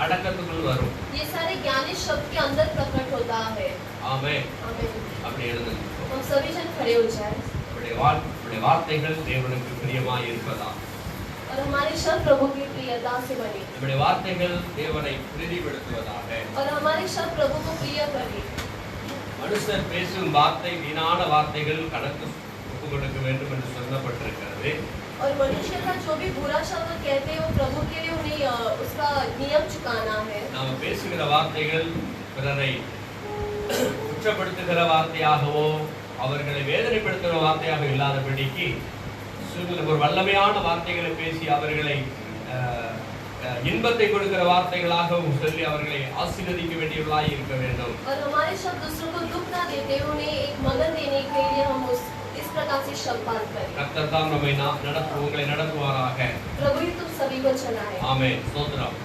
அடக்கத்துக்குள் வரும். ये सारे ज्ञानी शब्द के अंदर प्रकट होता है. ஆமென். आमीन. அப்படி எழுதுங்க. हम सभी जन खड़े हो जाएं. அப்படி நம்முடைய வார்த்தைகள் தேவனுக்கு பிரியமாய் இருப்பதா? और हमारे शब्द प्रभु की प्रियता से बने நம்முடைய வார்த்தைகள் தேவனை பிரதிபலிப்பதாக. और हमारे शब्द प्रभु को प्रिय करे. மனுஷர் பேசும் வார்த்தை வீணான வார்த்தைகள் கணக்கு ஒப்பு கொடுக்க வேண்டும் என்று சொல்லப்பட்டிருக்கிறது. और मनुष्य का जो भी बुरा शब्द कहते हैं वो प्रभु के लिए उन्हें उसका नियम चुकाना है. நாம் பேசுகிற வார்த்தைகள் பிறரை குற்றப்படுத்துகிற வார்த்தையாகவோ அவர்களை வேதனைப்படுத்துகிற வார்த்தையாக இல்லாதபடிக்கு ஒரு வல்லமையான வார்த்தைகளை பேசி அவர்களை இன்பத்தை கொடுக்கிற வார்த்தைகளாகவும் சொல்லி அவர்களை ஆசீர்வதிக்க வேண்டியவர்களாய் இருக்க வேண்டும். और हमारे शब्द दूसरों को दुख ना देते उन्हें एक मगन देने के लिए हम इस प्रकार से शब्द बात करें. கர்த்தர் தாம் நம்மை உங்களை நடத்துவாராக. प्रभु ही तुम सभी को चलाए. ஆமென். ஸ்தோத்திரம்.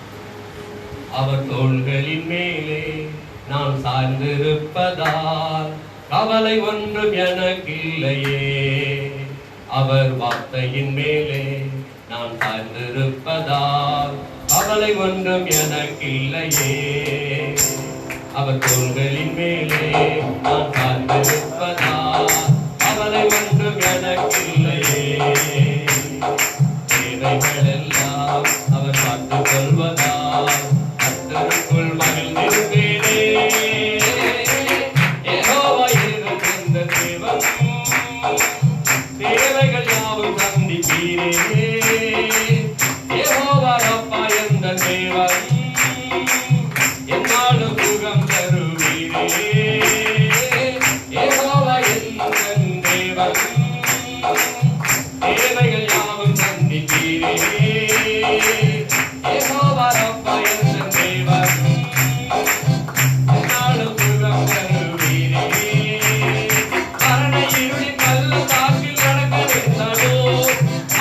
அவர் தோள்களின் மேலே நான் சார்ந்திருப்பதால் கவலை ஒன்றும் எனக்கில்லையே. அவர் வார்த்தையின் மேலே நான் சார்ந்திருப்பதால் கவலை ஒன்றும் எனக்கில்லையே. அவர் தோள்களின் மேலே நான் சார்ந்திருப்பதால் கவலை ஒன்றும் எனக்கில்லையே. தேவைகள் எல்லாம் அவர் பார்த்துக் கொள்வதால் கர்த்தருக்குள் மகிழ்ந்திருப்பேனே. யெகோவா இருக்கின்ற தேவன் தேவைகள் யாவும் சந்திப்பீரே. யெகோவா ரப்பா என்ற தேவன் என்னாலும் சுகம் தருவீரே. யெகோவா என்ற தேவன் தேவைகள் யாவும் சந்திப்பீரே. யெகோவா ரப்பா என்ற தேவன் என்னாலும் சுகம் தருவீரே. மரண இருளின் நல்ல காற்றில் நடக்க நின்றானோ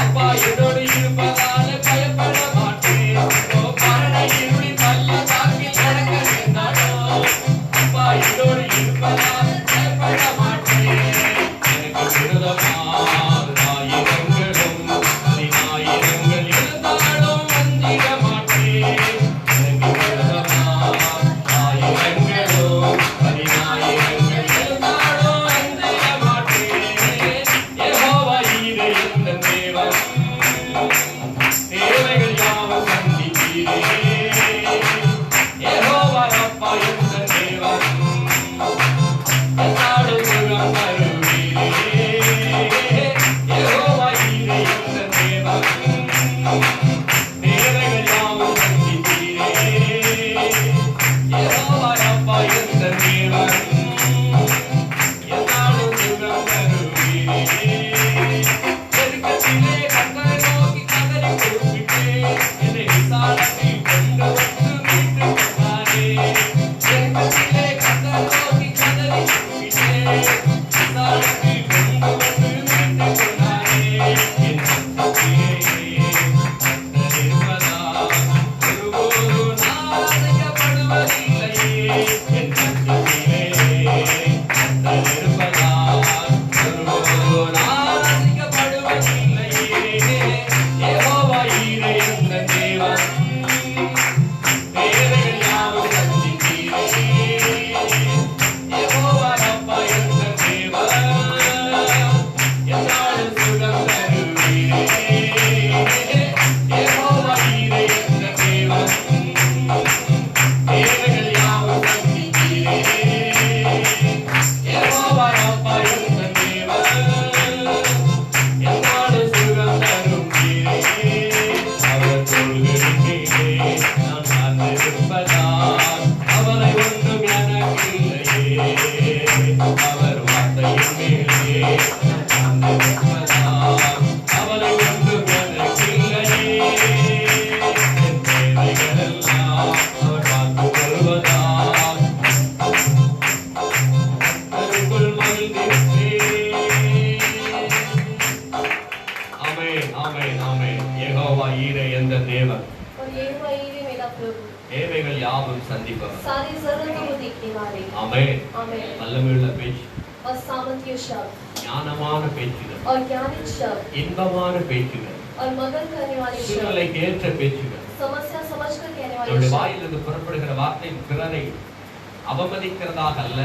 அப்பா என்னோடு இருப்பதால பயப்பட மாட்டேன். மரண இருளின் நல்ல காற்றில் நடக்க நின்றானோ அப்பா என்னோடு இருப்பதால் பயப்பட மாட்டேன். எனக்கு விரோதமாக ஆயிரங்களும் பதினாயிரங்கள் இருந்தாலும் வந்திட மாட்டேன். எனக்கு விரோதமாக ஆயிரங்களும் பதினாயிரங்கள் இருந்தாலும் வந்திட மாட்டேன். யெகோவா ஈரே என்ற தேவன் தேவைகள் யாவும் சந்திப்பீரே. யெகோவா ரப்பா என்ற தேவன் என்னாலும் சுகம் தருவீரே. யெகோவா ஈரே என்ற தேவன் தேவைகள் யாவும் சந்திப்பீரே. யெகோவா ரப்பா என்ற தேவன் என்னாலும் சுகம் தருவீரே. நெருக்கத்திலே கர்த்தரை நோக்கி கதறி கூப்பிட்டேன். என்னை விசாலத்தில் கொண்டு வந்து மீட்டுக் கொண்டாரே. நெருக்கத்திலே கர்த்தரை நோக்கி கதறி கூப்பிட்டேன். விசாலத்தில் கொண்டு வந்து மீட்டுக் கொண்டாரே. என் சத்தத்திலே கர்த்தர் இருப்பதால் ஒருபோதும் நான் அசைக்கப்படுவதில்லையே. என் சத்தத்திலே கர்த்தர் இருப்பதால் ஒருபோதும் நான் அசைக்கப்படுவதில்லையே. யெகோவா ஈரே என்ற தேவன் தேவைகள் யாவும் சந்திப்பீரே. யெகோவா ரப்பா என்ற தேவன் என்னாலும் சுகம் தருவீரே. யெகோவா ஈரே என்ற தேவன் தேவைகள் யாவும் சந்திப்பீரே. யெகோவா ரப்பா என்ற தேவன் என்னாலும் சுகம் தருவீரே. அவர் தோள்களின் மேலே நான் சார்ந்திருப்பதால் கவலை ஒன்றும் எனக்கில்லையே. அவர் வார்த்தையின் மேலே நான் சார்ந்திருப்பதால் கவலை ஒன்றும் எனக்கில்லையே. என் தேவைகள் எல்லாம் அவர் பார்த்துக் கொள்வதால் கர்த்தருக்குள் மகிழ்ந்திருப்பேன். ஆமென், ஆமென், ஆமென். யெகோவா ஈரே என்ற தேவன் और यहोवा ईरे मेरा प्रभु தேவைகள் யாவும் சந்திப்பவர். सारी जरूरतों को देखने वाले. ஆமென். आमीन. வல்லமையுள்ள பேச்சு, और सामर्थ्य शब्द ஞானமான பேச்சுகள், और ज्ञानित शब्द இன்பமான பேச்சுகள், और मगन करने वाले शब्द, சூழ்நிலைக்கு ஏற்ற பேச்சுகள். समस्या समझकर कहने वाले நம்முடைய शब्द. வாயிலிருந்து புறப்படுகிற வார்த்தை பிறரை அவமதிக்கிறதாக அல்ல,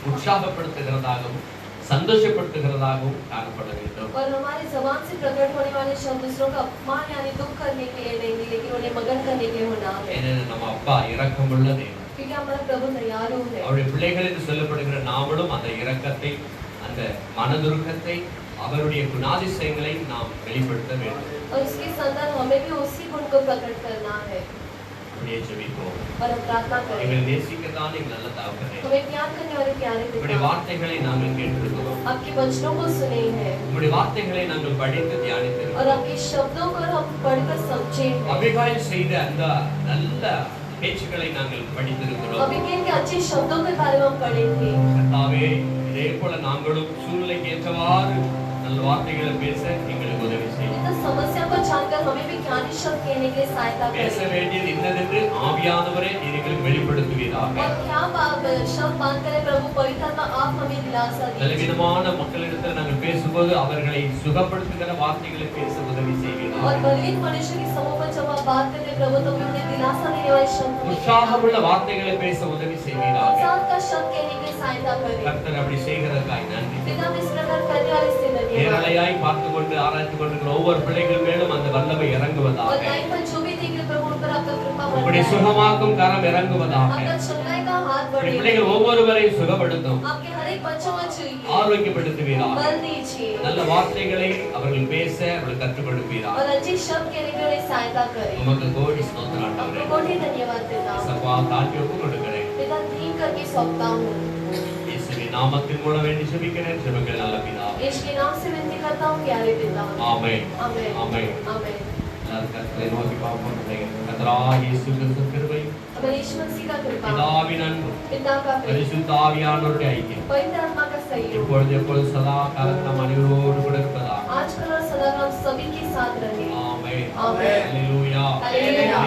உற்சாகப்படுத்துகிறதாகவும் சந்தோஷப்படுத்துகிறதாகவும் காணப்பட வேண்டும். और हमारी जबान से प्रकट होने वाले शब्द दूसरों का अपमान यानी दुख करने के लिए नहीं, लेकिन उन्हें मगन करने के लिए होना है। ஏனெனில் நம்ம அப்பா இரக்கமுள்ள தேவன். क्योंकि हमारा प्रभु दयालु है। அவருடைய பிள்ளைகள் என்று சொல்லப்படுகிற நாமளும் அந்த இரக்கத்தை, அந்த மனதுருக்கத்தை, அவருடைய குணாதிசயங்களை நாம் வெளிப்படுத்த வேண்டும். और इसके संदर्भ हमें भी उसी गुण को प्रकट करना है। அப்படியே ஜெபிப்போம். और हम प्रार्थना करें। எங்களை நேசிக்கத்தான் எங்கள் நல்ல தகப்பனே, हमें प्यार करने वाले प्यारे உம்முடைய पिता, வார்த்தைகளை நாங்கள் கேட்டிருக்கிறோம். आपके वचनों को सुने हैं உம்முடைய வார்த்தைகளை நாங்கள் படித்து और தியானித்திருக்கிறோம். आपके शब्दों को हम पढ़कर समझे हैं। அபிகாயில் செய்த அந்த நல்ல பேச்சுக்களை நாங்கள் படித்திருக்கிறோம். अबिगैल के अच्छे शब्दों के बारे में हम पढ़े थे। கர்த்தாவே, இதே போல நாங்களும் சூழ்நிலைக்கு ஏற்றவாறு நல்ல வார்த்தைகளை பேச எங்களுக்கு உதவி செய்யும். इस समस्या को जानकर हमें भी ज्ञानी शब्द कहने के लिए सहायता பேச करें। வேண்டியது இன்னதென்று ஆவியானவரே நீர் எங்களுக்கு வெளிப்படுத்துவீராக. और क्या शब्द बात करें प्रभु पवित्र आत्मा आप हमें दिलासा दीजिए। பலவீனமான மக்களிடத்தில் நாங்கள் பேசும்போது அவர்களை சுகப்படுத்துகிற வார்த்தைகளை பேச உதவி और செய்வீராக. बलवीन मनुष्य के समूह में जब आप बात करते हैं प्रभु, तो भी उन्हें दिलासा देने वाले शब्द हमें உற்சாகமுள்ள வார்த்தைகளை பேச உதவி செய்வீராக. उत्साह का शब्द कहने के लिए सहायता करें। கர்த்தர் அப்படி செய்கிறதற்காய் நன்றி. पिता इस प्रकार करने वाले से धन्यवाद। நேரலையாய் பார்த்து கொண்டு ஆராய்ந்து கொண்டிருக்கிற ஒவ்வொரு பிள்ளைகள் மேலும் அந்த வல்லமை और இறங்குவதாக. लाइन पर जो भी देख रहे प्रभु उन पर आपका कृपा உம்முடைய बरसाए। சுகமாக்கும் கரம் இறங்குவதாக. आपका चंगाई का हाथ உம்முடைய बढ़े। பிள்ளைகள் ஒவ்வொருவரையும் சுகப்படுத்தும், आपके हर एक बच्चों को छुइए, ஆரோக்கியப்படுத்துவீராக. बल दीजिए நல்ல வார்த்தைகளை அவர்கள் பேச அவர்கள் கற்றுக் கொடுப்பீராக. और अच्छे शब्द कहने के लिए सहायता करें। உமக்கு கோடி ஸ்தோத்திரம் ஆண்டவரே. आपको कोटि धन्यवाद देता हूं। சப்பா தாழ்த்தி ஒப்புக் கொடுக்கிறேன். पिता धीम करके सौंपता हूँ। இயேசுவின் நாமத்தின் மூலம் வேண்டி ஜெபிக்கிறேன். ஜெபங்கள் நல்ல பிதாவே. यीशु के नाम से विनती करता हूँ प्यारे पिता। ஆமென். आमेन ஆமென். आमेन। எல்லாரும் கர்த்தரை நோக்கி பார்ப்போம். கர்த்தராகிய இயேசு கிறிஸ்துவின் கிருபை, हमारे यीशु मसीह का कृपा, பிதாவின் அன்பு, पिता का प्रेम, பரிசுத்த ஆவியானவருடைய ஐக்கியம் पवित्र आत्मा का सहयोग இப்பொழுது எப்பொழுது சதா காலத்தில் நம் அனைவரோடு கூட இருப்பதாக. आजकल और सदा हम सभी के साथ रहे। ஆமென். आमेन। அல்லேலூயா. அல்லேலூயா।